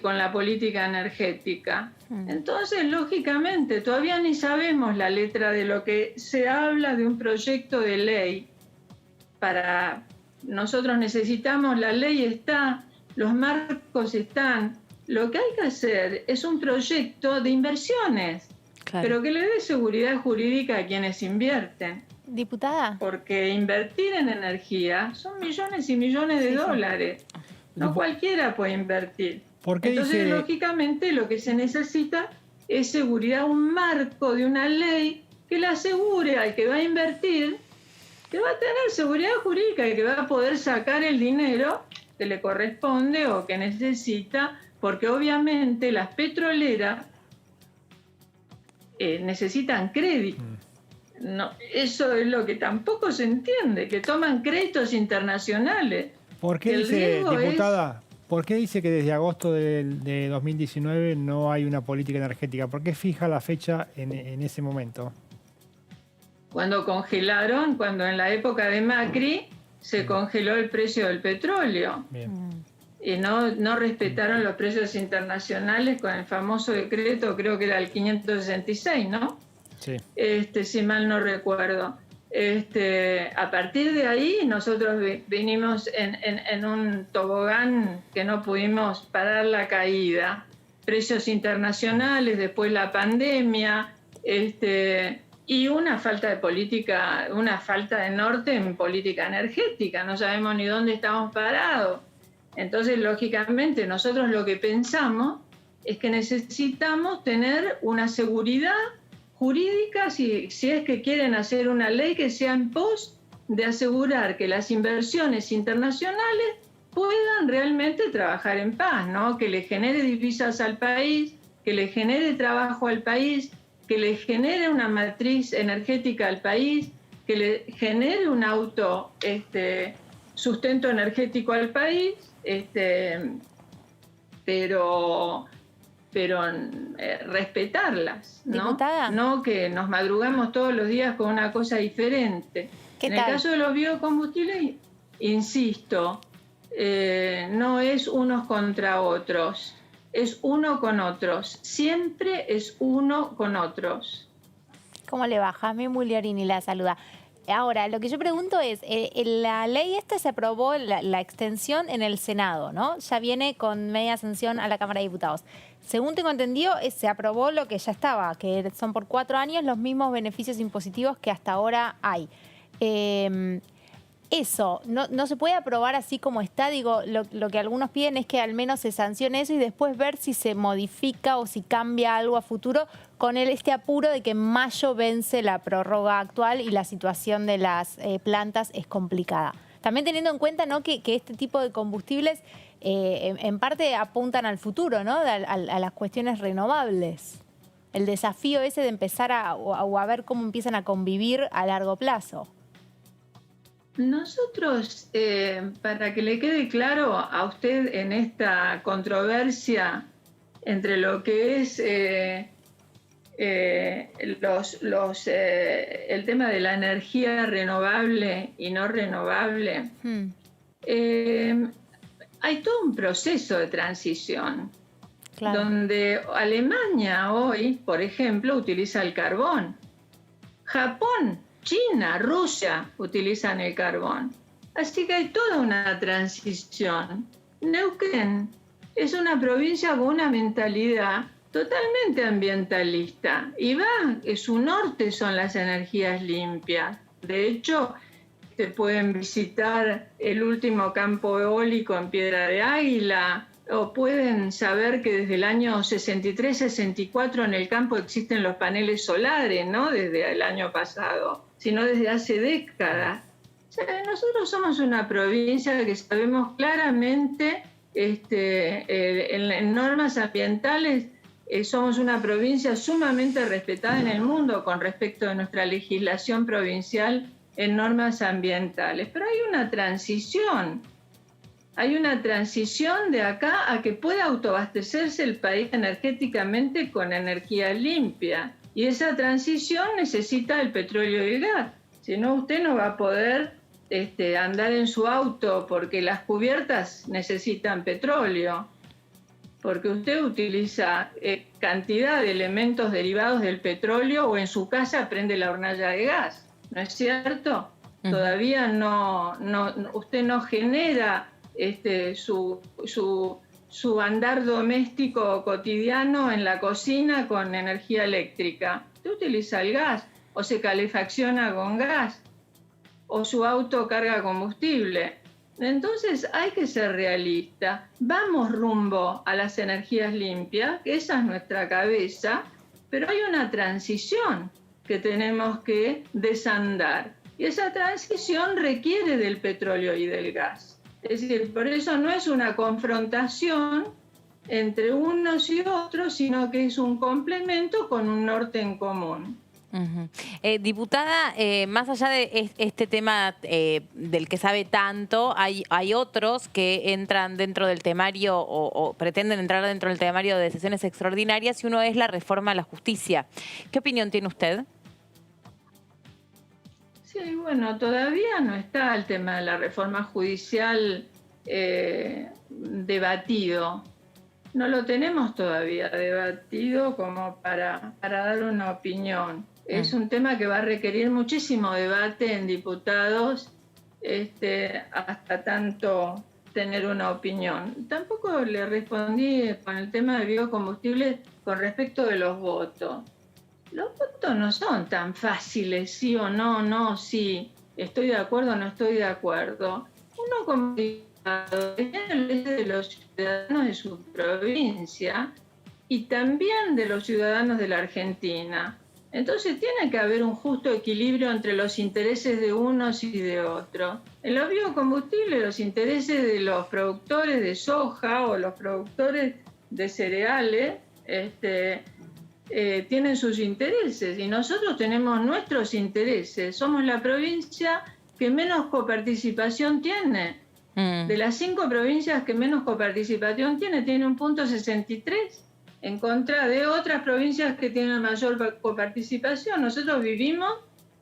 con la política energética. Entonces, lógicamente, todavía ni sabemos la letra de lo que se habla de un proyecto de ley. Nosotros necesitamos, la ley está, los marcos están. Lo que hay que hacer es un proyecto de inversiones, pero que le dé seguridad jurídica a quienes invierten. Diputada. Porque invertir en energía son millones y millones de dólares. No cualquiera puede invertir. Entonces, lógicamente, lo que se necesita es seguridad, un marco de una ley que le asegure al que va a invertir que va a tener seguridad jurídica y que va a poder sacar el dinero que le corresponde o que necesita, porque obviamente las petroleras necesitan crédito. No, eso es lo que tampoco se entiende, que toman créditos internacionales. ¿Por qué dice, diputada, por qué dice que desde agosto de 2019 no hay una política energética? ¿Por qué fija la fecha en ese momento? Cuando congelaron, cuando en la época de Macri se congeló el precio del petróleo. Y no respetaron los precios internacionales con el famoso decreto, creo que era el 566, ¿no? Sí. Si mal no recuerdo. A partir de ahí nosotros vinimos en un tobogán que no pudimos parar la caída. precios internacionales, después la pandemia, y una falta de política, una falta de norte en política energética. No sabemos ni dónde estamos parados. Entonces, lógicamente, nosotros lo que pensamos es que necesitamos tener una seguridad jurídica, si es que quieren hacer una ley que sea en pos de asegurar que las inversiones internacionales puedan realmente trabajar en paz, ¿no? Que le genere divisas al país, que le genere trabajo al país, que le genere una matriz energética al país, que le genere un sustento energético al país, pero respetarlas, ¿no? Diputada. No que nos madrugamos todos los días con una cosa diferente. En el caso de los biocombustibles, insisto, no es unos contra otros, es uno con otros, siempre es uno con otros. ¿Cómo le va? Jasmine Mugliorini la saluda. Ahora, lo que yo pregunto es, la ley se aprobó, la extensión en el Senado, ¿no? Ya viene con media sanción a la Cámara de Diputados. Según tengo entendido, se aprobó lo que ya estaba, que son por 4 años los mismos beneficios impositivos que hasta ahora hay. Eso, no se puede aprobar así como está. Digo, lo que algunos piden es que al menos se sancione eso y después ver si se modifica o si cambia algo a futuro con este apuro de que en mayo vence la prórroga actual y la situación de las plantas es complicada. También teniendo en cuenta, ¿no?, que este tipo de combustibles en parte apuntan al futuro, ¿no?, a las cuestiones renovables. El desafío ese de empezar a ver cómo empiezan a convivir a largo plazo. Nosotros, para que le quede claro a usted en esta controversia entre lo que es el tema de la energía renovable y no renovable, hay todo un proceso de transición, donde Alemania hoy, por ejemplo, utiliza el carbón. Japón, China, Rusia utilizan el carbón. Así que hay toda una transición. Neuquén es una provincia con una mentalidad totalmente ambientalista y su norte son las energías limpias. De hecho, pueden visitar el último campo eólico en Piedra de Águila, o pueden saber que desde el año 63-64 en el campo existen los paneles solares, no desde el año pasado, sino desde hace décadas. O sea, nosotros somos una provincia que sabemos claramente, en normas ambientales, somos una provincia sumamente respetada en el mundo con respecto a nuestra legislación provincial en normas ambientales. Pero hay una transición. Hay una transición de acá a que pueda autoabastecerse el país energéticamente con energía limpia. Y esa transición necesita el petróleo y el gas. Si no, usted no va a poder andar en su auto porque las cubiertas necesitan petróleo. Porque usted utiliza cantidad de elementos derivados del petróleo o en su casa prende la hornalla de gas. ¿No es cierto? Todavía usted no genera su andar doméstico cotidiano en la cocina con energía eléctrica. Usted utiliza el gas o se calefacciona con gas o su auto carga combustible. Entonces hay que ser realista. Vamos rumbo a las energías limpias, que esa es nuestra cabeza, pero hay una transición que tenemos que desandar. Y esa transición requiere del petróleo y del gas. Es decir, por eso no es una confrontación entre unos y otros, sino que es un complemento con un norte en común. Diputada, más allá de este tema del que sabe tanto, hay otros que entran dentro del temario o pretenden entrar dentro del temario de sesiones extraordinarias, y uno es la reforma a la justicia. ¿Qué opinión tiene usted? Sí, bueno, todavía no está el tema de la reforma judicial debatido. No lo tenemos todavía debatido como para dar una opinión. Es un tema que va a requerir muchísimo debate en diputados hasta tanto tener una opinión. Tampoco le respondí con el tema de biocombustibles con respecto de los votos. Los votos no son tan fáciles, sí o no, no, sí, estoy de acuerdo o no estoy de acuerdo. Uno como diputado depende de los ciudadanos de su provincia y también de los ciudadanos de la Argentina. Entonces tiene que haber un justo equilibrio entre los intereses de unos y de otros. En los biocombustibles, los intereses de los productores de soja o los productores de cereales tienen sus intereses y nosotros tenemos nuestros intereses. Somos la provincia que menos coparticipación tiene. De las 5 provincias que menos coparticipación tiene un punto 63 en contra de otras provincias que tienen mayor coparticipación. Nosotros vivimos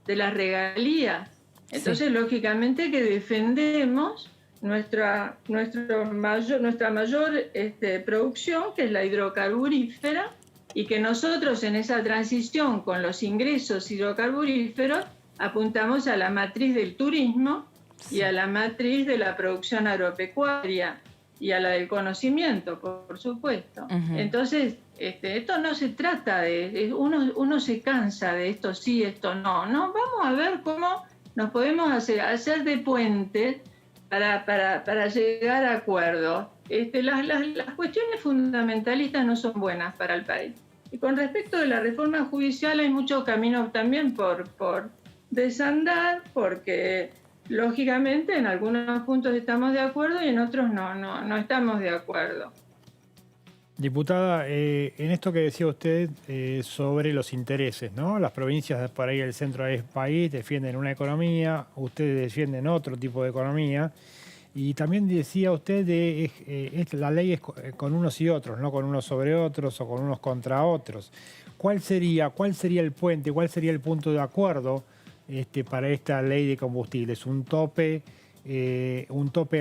de las regalías. Entonces, lógicamente que defendemos nuestra mayor producción, que es la hidrocarburífera, y que nosotros en esa transición con los ingresos hidrocarburíferos apuntamos a la matriz del turismo y a la matriz de la producción agropecuaria y a la del conocimiento, por supuesto. Entonces, esto no se trata de... Uno se cansa de esto sí, esto no. No, vamos a ver cómo nos podemos hacer de puente para llegar a acuerdos. Las cuestiones fundamentalistas no son buenas para el país. Y con respecto de la reforma judicial hay mucho camino también por desandar, porque lógicamente en algunos puntos estamos de acuerdo y en otros no estamos de acuerdo. Diputada, en esto que decía usted sobre los intereses, ¿no? Las provincias por ahí del centro del país defienden una economía, ustedes defienden otro tipo de economía. Y también decía usted la ley es con unos y otros, no con unos sobre otros o con unos contra otros. ¿Cuál sería el puente, cuál sería el punto de acuerdo para esta ley de combustibles? ¿Un tope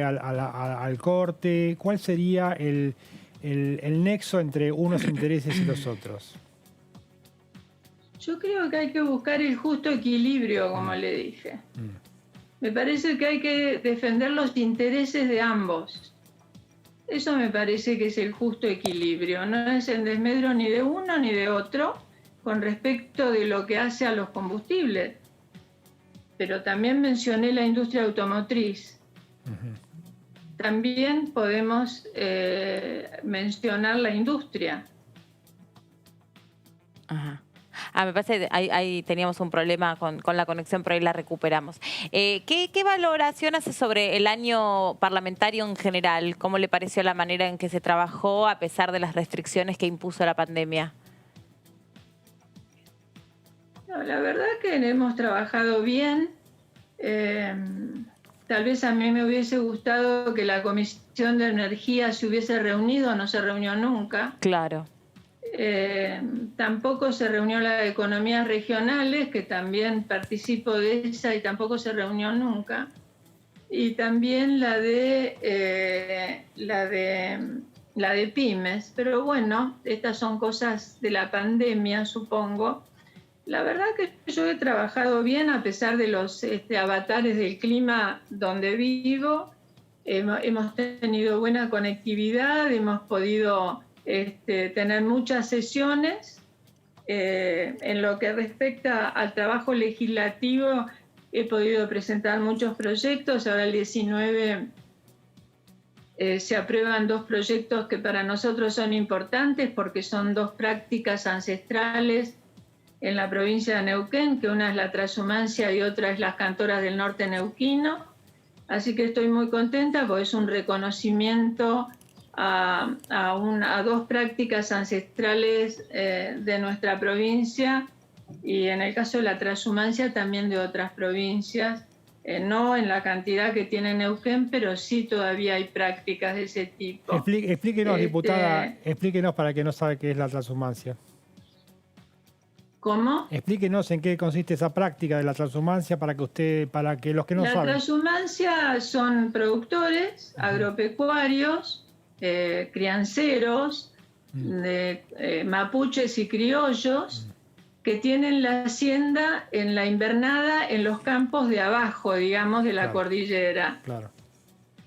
al corte? ¿Cuál sería el nexo entre unos intereses y los otros? Yo creo que hay que buscar el justo equilibrio, como le dije. Me parece que hay que defender los intereses de ambos. Eso me parece que es el justo equilibrio. No es en desmedro ni de uno ni de otro con respecto de lo que hace a los combustibles. Pero también mencioné la industria automotriz. También podemos mencionar la industria. Ajá. Me parece que ahí teníamos un problema con la conexión, pero ahí la recuperamos. ¿Qué valoración hace sobre el año parlamentario en general? ¿Cómo le pareció la manera en que se trabajó a pesar de las restricciones que impuso la pandemia? No, la verdad que hemos trabajado bien. Tal vez a mí me hubiese gustado que la Comisión de Energía se hubiese reunido, no se reunió nunca. Claro. Tampoco se reunió la de Economías Regionales, que también participo de esa y tampoco se reunió nunca. Y también la de pymes. Pero bueno, estas son cosas de la pandemia, supongo. La verdad que yo he trabajado bien a pesar de los avatares del clima donde vivo. Hemos tenido buena conectividad, hemos podido tener muchas sesiones. En lo que respecta al trabajo legislativo, he podido presentar muchos proyectos. Ahora el 19 se aprueban 2 proyectos que para nosotros son importantes porque son 2 prácticas ancestrales en la provincia de Neuquén, que una es la transhumancia y otra es las cantoras del norte neuquino. Así que estoy muy contenta porque es un reconocimiento a 2 prácticas ancestrales de nuestra provincia y en el caso de la transhumancia también de otras provincias, no en la cantidad que tiene Neuquén, pero sí todavía hay prácticas de ese tipo. Explíquenos, diputada, explíquenos para que no sabe qué es la transhumancia. ¿Cómo? Explíquenos en qué consiste esa práctica de la transhumancia para que los que no saben. La transhumancia son productores agropecuarios, crianceros, mapuches y criollos que tienen la hacienda en la invernada en los campos de abajo, digamos, de la cordillera. Claro.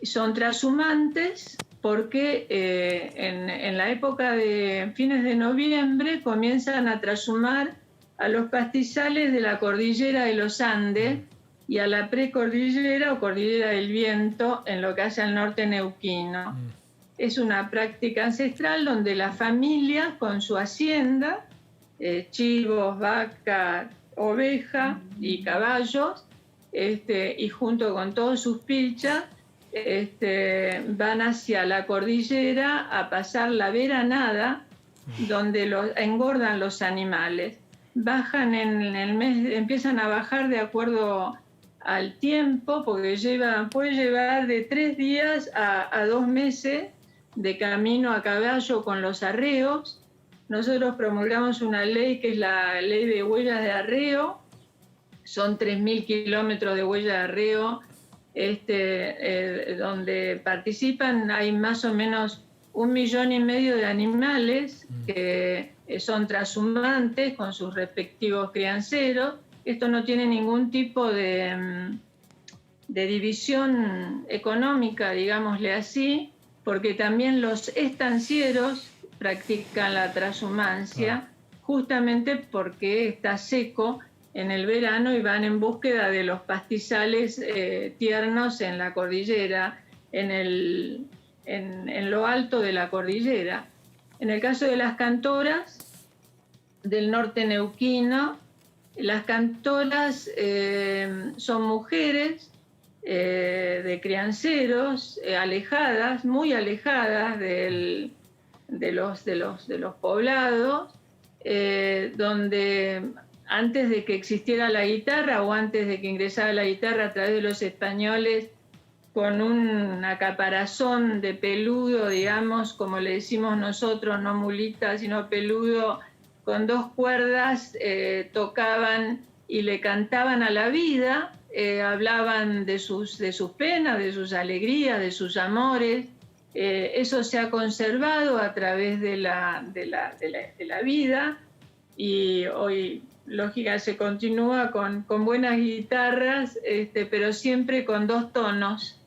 son trashumantes porque en la época de fines de noviembre comienzan a trashumar a los pastizales de la cordillera de los Andes y a la precordillera o cordillera del Viento en lo que hace al norte neuquino. Es una práctica ancestral donde la familia con su hacienda, chivos, vaca, oveja y caballos, y junto con todos sus pilchas, van hacia la cordillera a pasar la veranada, donde engordan los animales. Bajan en el mes, empiezan a bajar de acuerdo al tiempo, porque puede llevar de 3 días a 2 meses de camino a caballo con los arreos. Nosotros promulgamos una ley que es la ley de huellas de arreo. Son 3.000 kilómetros de huella de arreo, donde participan, hay más o menos 1,5 millones de animales que son trashumantes con sus respectivos crianceros. Esto no tiene ningún tipo de división económica, digámosle así, porque también los estancieros practican la trashumancia, justamente porque está seco en el verano y van en búsqueda de los pastizales tiernos en la cordillera, en lo alto de la cordillera. En el caso de las cantoras del norte neuquino, las cantoras son mujeres de crianceros, alejadas, muy alejadas de los poblados, donde antes de que existiera la guitarra o antes de que ingresara la guitarra a través de los españoles, con una caparazón de peludo, digamos, como le decimos nosotros, no mulita, sino peludo, con 2 cuerdas, tocaban y le cantaban a la vida, hablaban de sus penas, de sus alegrías, de sus amores. Eso se ha conservado a través de la vida, y hoy, lógica, se continúa con buenas guitarras, pero siempre con 2 tonos,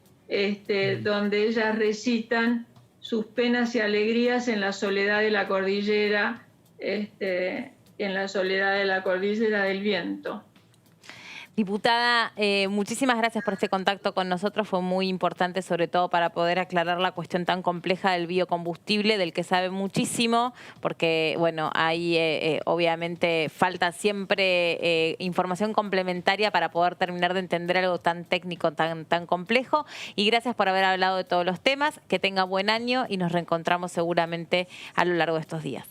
donde ellas recitan sus penas y alegrías en la soledad de la cordillera, en la soledad de la cordillera del Viento. Diputada, muchísimas gracias por este contacto con nosotros. Fue muy importante, sobre todo para poder aclarar la cuestión tan compleja del biocombustible, del que sabe muchísimo, porque, bueno, ahí obviamente falta siempre información complementaria para poder terminar de entender algo tan técnico, tan complejo. Y gracias por haber hablado de todos los temas. Que tenga buen año y nos reencontramos seguramente a lo largo de estos días.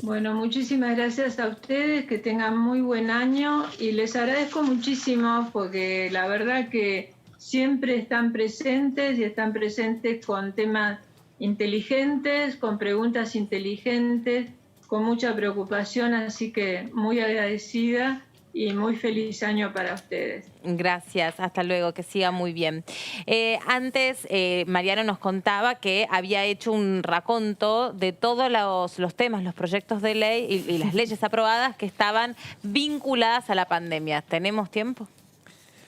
Bueno, muchísimas gracias a ustedes, que tengan muy buen año y les agradezco muchísimo porque la verdad que siempre están presentes y están presentes con temas inteligentes, con preguntas inteligentes, con mucha preocupación, así que muy agradecida y muy feliz año para ustedes. Gracias, hasta luego, que siga muy bien. Antes, Mariano nos contaba que había hecho un raconto de todos los temas, los proyectos de ley y las leyes aprobadas que estaban vinculadas a la pandemia. ¿Tenemos tiempo?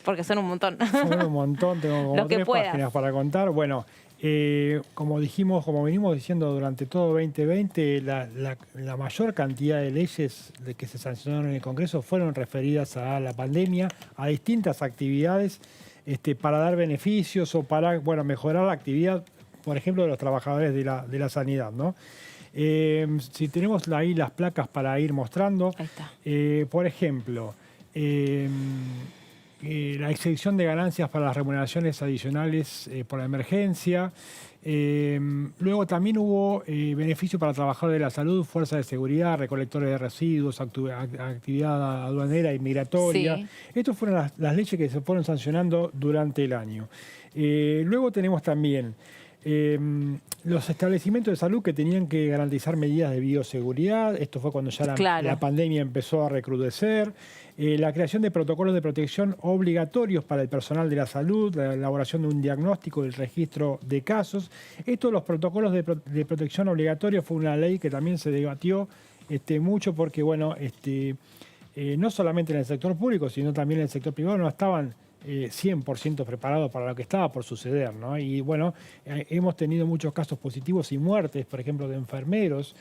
Porque son un montón. Son un montón, tengo como 3 páginas para contar. Bueno, como dijimos, como venimos diciendo durante todo 2020, la mayor cantidad de leyes que se sancionaron en el Congreso fueron referidas a la pandemia, a distintas actividades para dar beneficios o para mejorar la actividad, por ejemplo, de los trabajadores de la sanidad, ¿no? Si tenemos ahí las placas para ir mostrando, por ejemplo, la exención de ganancias para las remuneraciones adicionales por la emergencia. Luego también hubo beneficio para trabajadores de la salud, fuerzas de seguridad, recolectores de residuos, actividad aduanera y migratoria. Sí. Estas fueron las leyes que se fueron sancionando durante el año. Luego tenemos también los establecimientos de salud que tenían que garantizar medidas de bioseguridad. Esto fue cuando ya la pandemia empezó a recrudecer. La creación de protocolos de protección obligatorios para el personal de la salud, la elaboración de un diagnóstico del registro de casos. Estos, los protocolos de protección obligatorios, fue una ley que también se debatió mucho porque, bueno, no solamente en el sector público, sino también en el sector privado no estaban 100% preparado para lo que estaba por suceder, ¿no? Y bueno, hemos tenido muchos casos positivos y muertes, por ejemplo, de enfermeros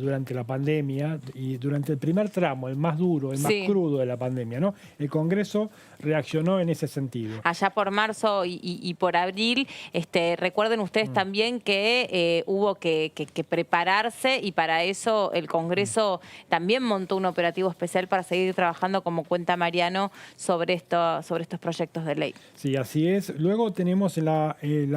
durante la pandemia y durante el primer tramo, el más duro, el más crudo de la pandemia, ¿no? El Congreso reaccionó en ese sentido. Allá por marzo y por abril, recuerden ustedes también que hubo que prepararse y para eso el Congreso también montó un operativo especial para seguir trabajando, como cuenta Mariano, sobre estos proyectos de ley. Sí, así es. Luego tenemos la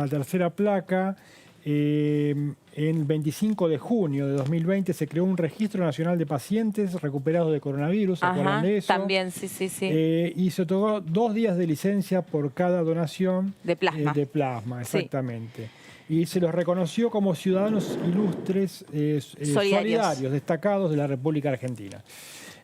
tercera placa. El 25 de junio de 2020 se creó un registro nacional de pacientes recuperados de coronavirus. ¿Se acuerdan de eso? También, sí. Y se otorgó 2 días de licencia por cada donación de plasma. De plasma, exactamente. Y se los reconoció como ciudadanos ilustres solidarios, destacados de la República Argentina.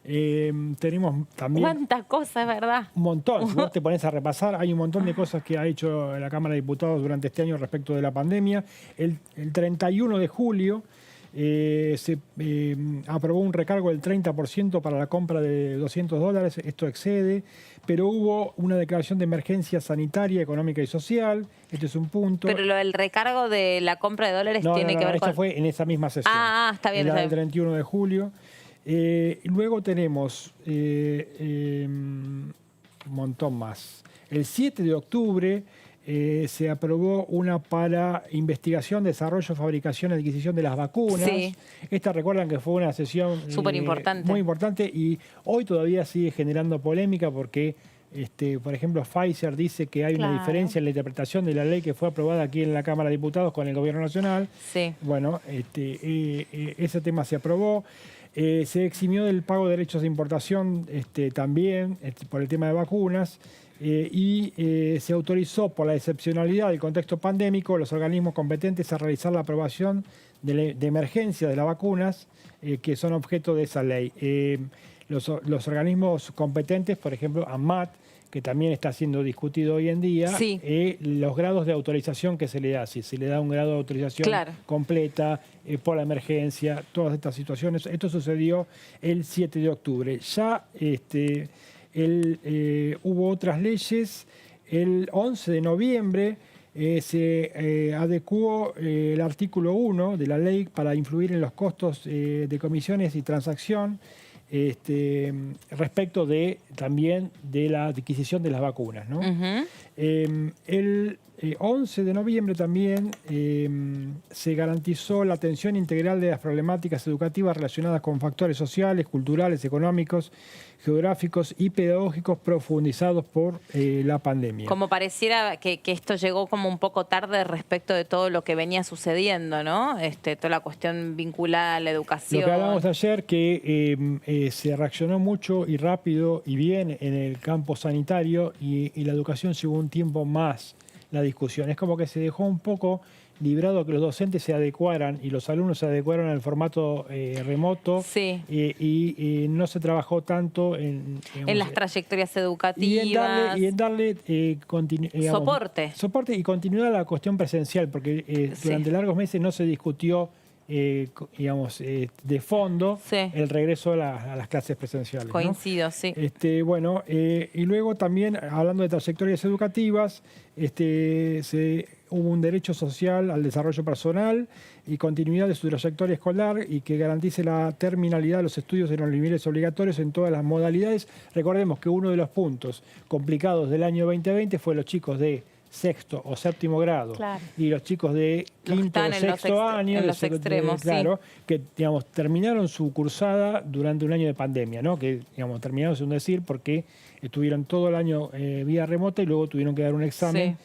Tenemos también... ¿Cuántas cosas, verdad? Un montón. Si vos te pones a repasar, hay un montón de cosas que ha hecho la Cámara de Diputados durante este año respecto de la pandemia. El 31 de julio se aprobó un recargo del 30% para la compra de $200. Esto excede, pero hubo una declaración de emergencia sanitaria, económica y social. Este es un punto. Pero lo del recargo de la compra de dólares tiene que ver con... Eso fue en esa misma sesión. Está bien. El 31 de julio. Luego tenemos un montón más. El 7 de octubre se aprobó una para investigación, desarrollo, fabricación y adquisición de las vacunas. Sí. Esta, recuerdan que fue una sesión súper importante. Muy importante y hoy todavía sigue generando polémica porque, por ejemplo, Pfizer dice que hay una diferencia en la interpretación de la ley que fue aprobada aquí en la Cámara de Diputados con el Gobierno Nacional. Sí. Bueno, ese tema se aprobó. Se eximió del pago de derechos de importación también por el tema de vacunas y se autorizó por la excepcionalidad del contexto pandémico los organismos competentes a realizar la aprobación de emergencia de las vacunas que son objeto de esa ley. Los organismos competentes, por ejemplo, ANMAT, que también está siendo discutido hoy en día, los grados de autorización que se le da, si se le da un grado de autorización completa por la emergencia, todas estas situaciones. Esto sucedió el 7 de octubre. Ya hubo otras leyes. El 11 de noviembre se adecuó el artículo 1 de la ley para influir en los costos de comisiones y transacción respecto también de la adquisición de las vacunas, ¿no? El 11 de noviembre también se garantizó la atención integral de las problemáticas educativas relacionadas con factores sociales, culturales, económicos, geográficos y pedagógicos profundizados por la pandemia. Como pareciera que esto llegó como un poco tarde respecto de todo lo que venía sucediendo, ¿no? Toda la cuestión vinculada a la educación. Lo que hablamos ayer, que se reaccionó mucho y rápido y bien en el campo sanitario y la educación llevó un tiempo más la discusión. Es como que se dejó un poco librado que los docentes se adecuaran y los alumnos se adecuaran al formato remoto y no se trabajó tanto en las trayectorias educativas y en darle soporte y continuidad a la cuestión presencial, porque durante largos meses no se discutió de fondo el regreso a las clases presenciales. Coincido, ¿no? Sí. Y luego también, hablando de trayectorias educativas, hubo un derecho social al desarrollo personal y continuidad de su trayectoria escolar y que garantice la terminalidad de los estudios en los niveles obligatorios en todas las modalidades. Recordemos que uno de los puntos complicados del año 2020 fue los chicos de sexto o séptimo grado y los chicos de quinto o sexto año, en los extremos, que terminaron su cursada durante un año de pandemia, ¿no? Que terminaron sin decir porque estuvieron todo el año vía remota y luego tuvieron que dar un examen.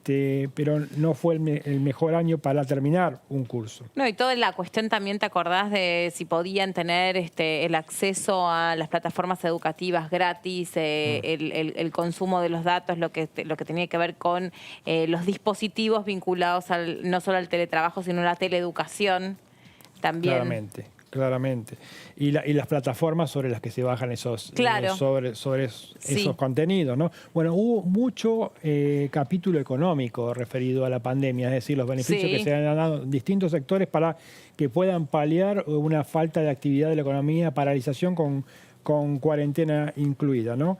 Pero no fue el mejor año para terminar un curso. No, y toda la cuestión también, ¿te acordás de si podían tener el acceso a las plataformas educativas gratis, el consumo de los datos, lo que tenía que ver con los dispositivos vinculados no solo al teletrabajo, sino a la teleeducación también? Claramente. Y las plataformas sobre las que se bajan esos contenidos, ¿no? Bueno, hubo mucho capítulo económico referido a la pandemia, es decir, los beneficios que se han dado en distintos sectores para que puedan paliar una falta de actividad de la economía, paralización con con cuarentena incluida, ¿no?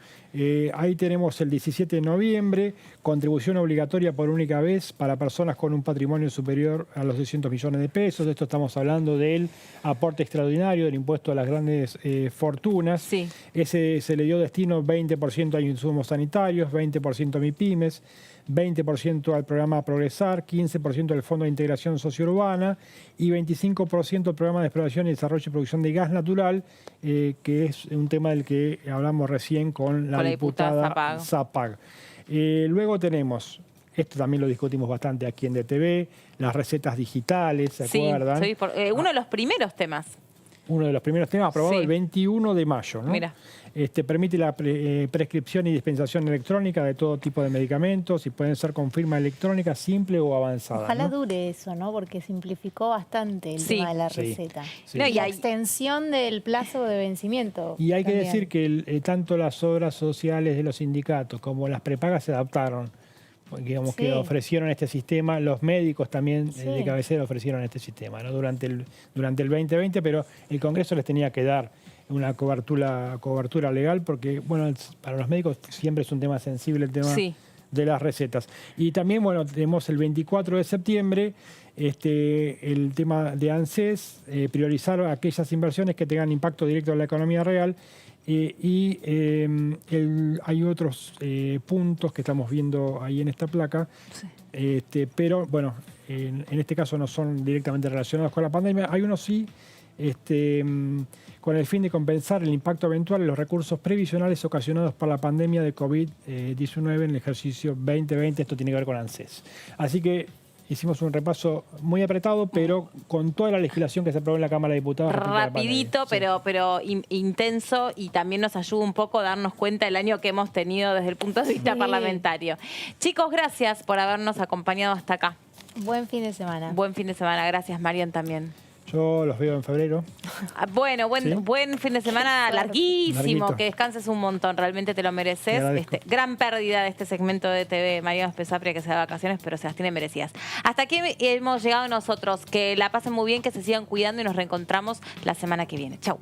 Ahí tenemos el 17 de noviembre, contribución obligatoria por única vez para personas con un patrimonio superior a los 200 millones de pesos. De esto estamos hablando del aporte extraordinario del impuesto a las grandes fortunas. Sí. Ese se le dio destino 20% a insumos sanitarios, 20% a MIPYMES, 20% al programa Progresar, 15% al Fondo de Integración Sociourbana y 25% al programa de exploración y desarrollo y producción de gas natural, que es un tema del que hablamos recién con la diputada Zapag. Luego tenemos, esto también lo discutimos bastante aquí en DTV, las recetas digitales, ¿se acuerdan? Sí, uno de los primeros temas. Uno de los primeros temas aprobado Sí. el 21 de mayo, ¿no? Mira. Permite la prescripción y dispensación electrónica de todo tipo de medicamentos y pueden ser con firma electrónica simple o avanzada. Ojalá ¿no? dure eso, ¿no? Porque simplificó bastante el tema de la receta. Sí. No, y la extensión del plazo de vencimiento. Y hay que también. decir que tanto las obras sociales de los sindicatos como las prepagas se adaptaron. Digamos que ofrecieron este sistema, los médicos también de cabecera ofrecieron este sistema, ¿no? durante el 2020, pero el Congreso les tenía que dar una cobertura legal porque, bueno, para los médicos siempre es un tema sensible el tema de las recetas. Y también, bueno, tenemos el 24 de septiembre el tema de ANSES, priorizar aquellas inversiones que tengan impacto directo en la economía real. Hay otros puntos que estamos viendo ahí en esta placa, pero bueno, en este caso no son directamente relacionados con la pandemia. Hay unos sí, con el fin de compensar el impacto eventual en los recursos previsionales ocasionados por la pandemia de COVID-19 en el ejercicio 2020. Esto tiene que ver con ANSES. Así que hicimos un repaso muy apretado, pero con toda la legislación que se aprobó en la Cámara de Diputados. Rapidito, pero intenso, y también nos ayuda un poco a darnos cuenta del año que hemos tenido desde el punto de vista parlamentario. Chicos, gracias por habernos acompañado hasta acá. Buen fin de semana. Buen fin de semana. Gracias, Marian, también. Yo los veo en febrero. Bueno, buen fin de semana larguísimo. Larguito. Que descanses un montón, realmente te lo mereces. Gran pérdida de este segmento de TV, Mariano Spezapria, que se da vacaciones, pero se las tiene merecidas. Hasta aquí hemos llegado nosotros. Que la pasen muy bien, que se sigan cuidando y nos reencontramos la semana que viene. Chau.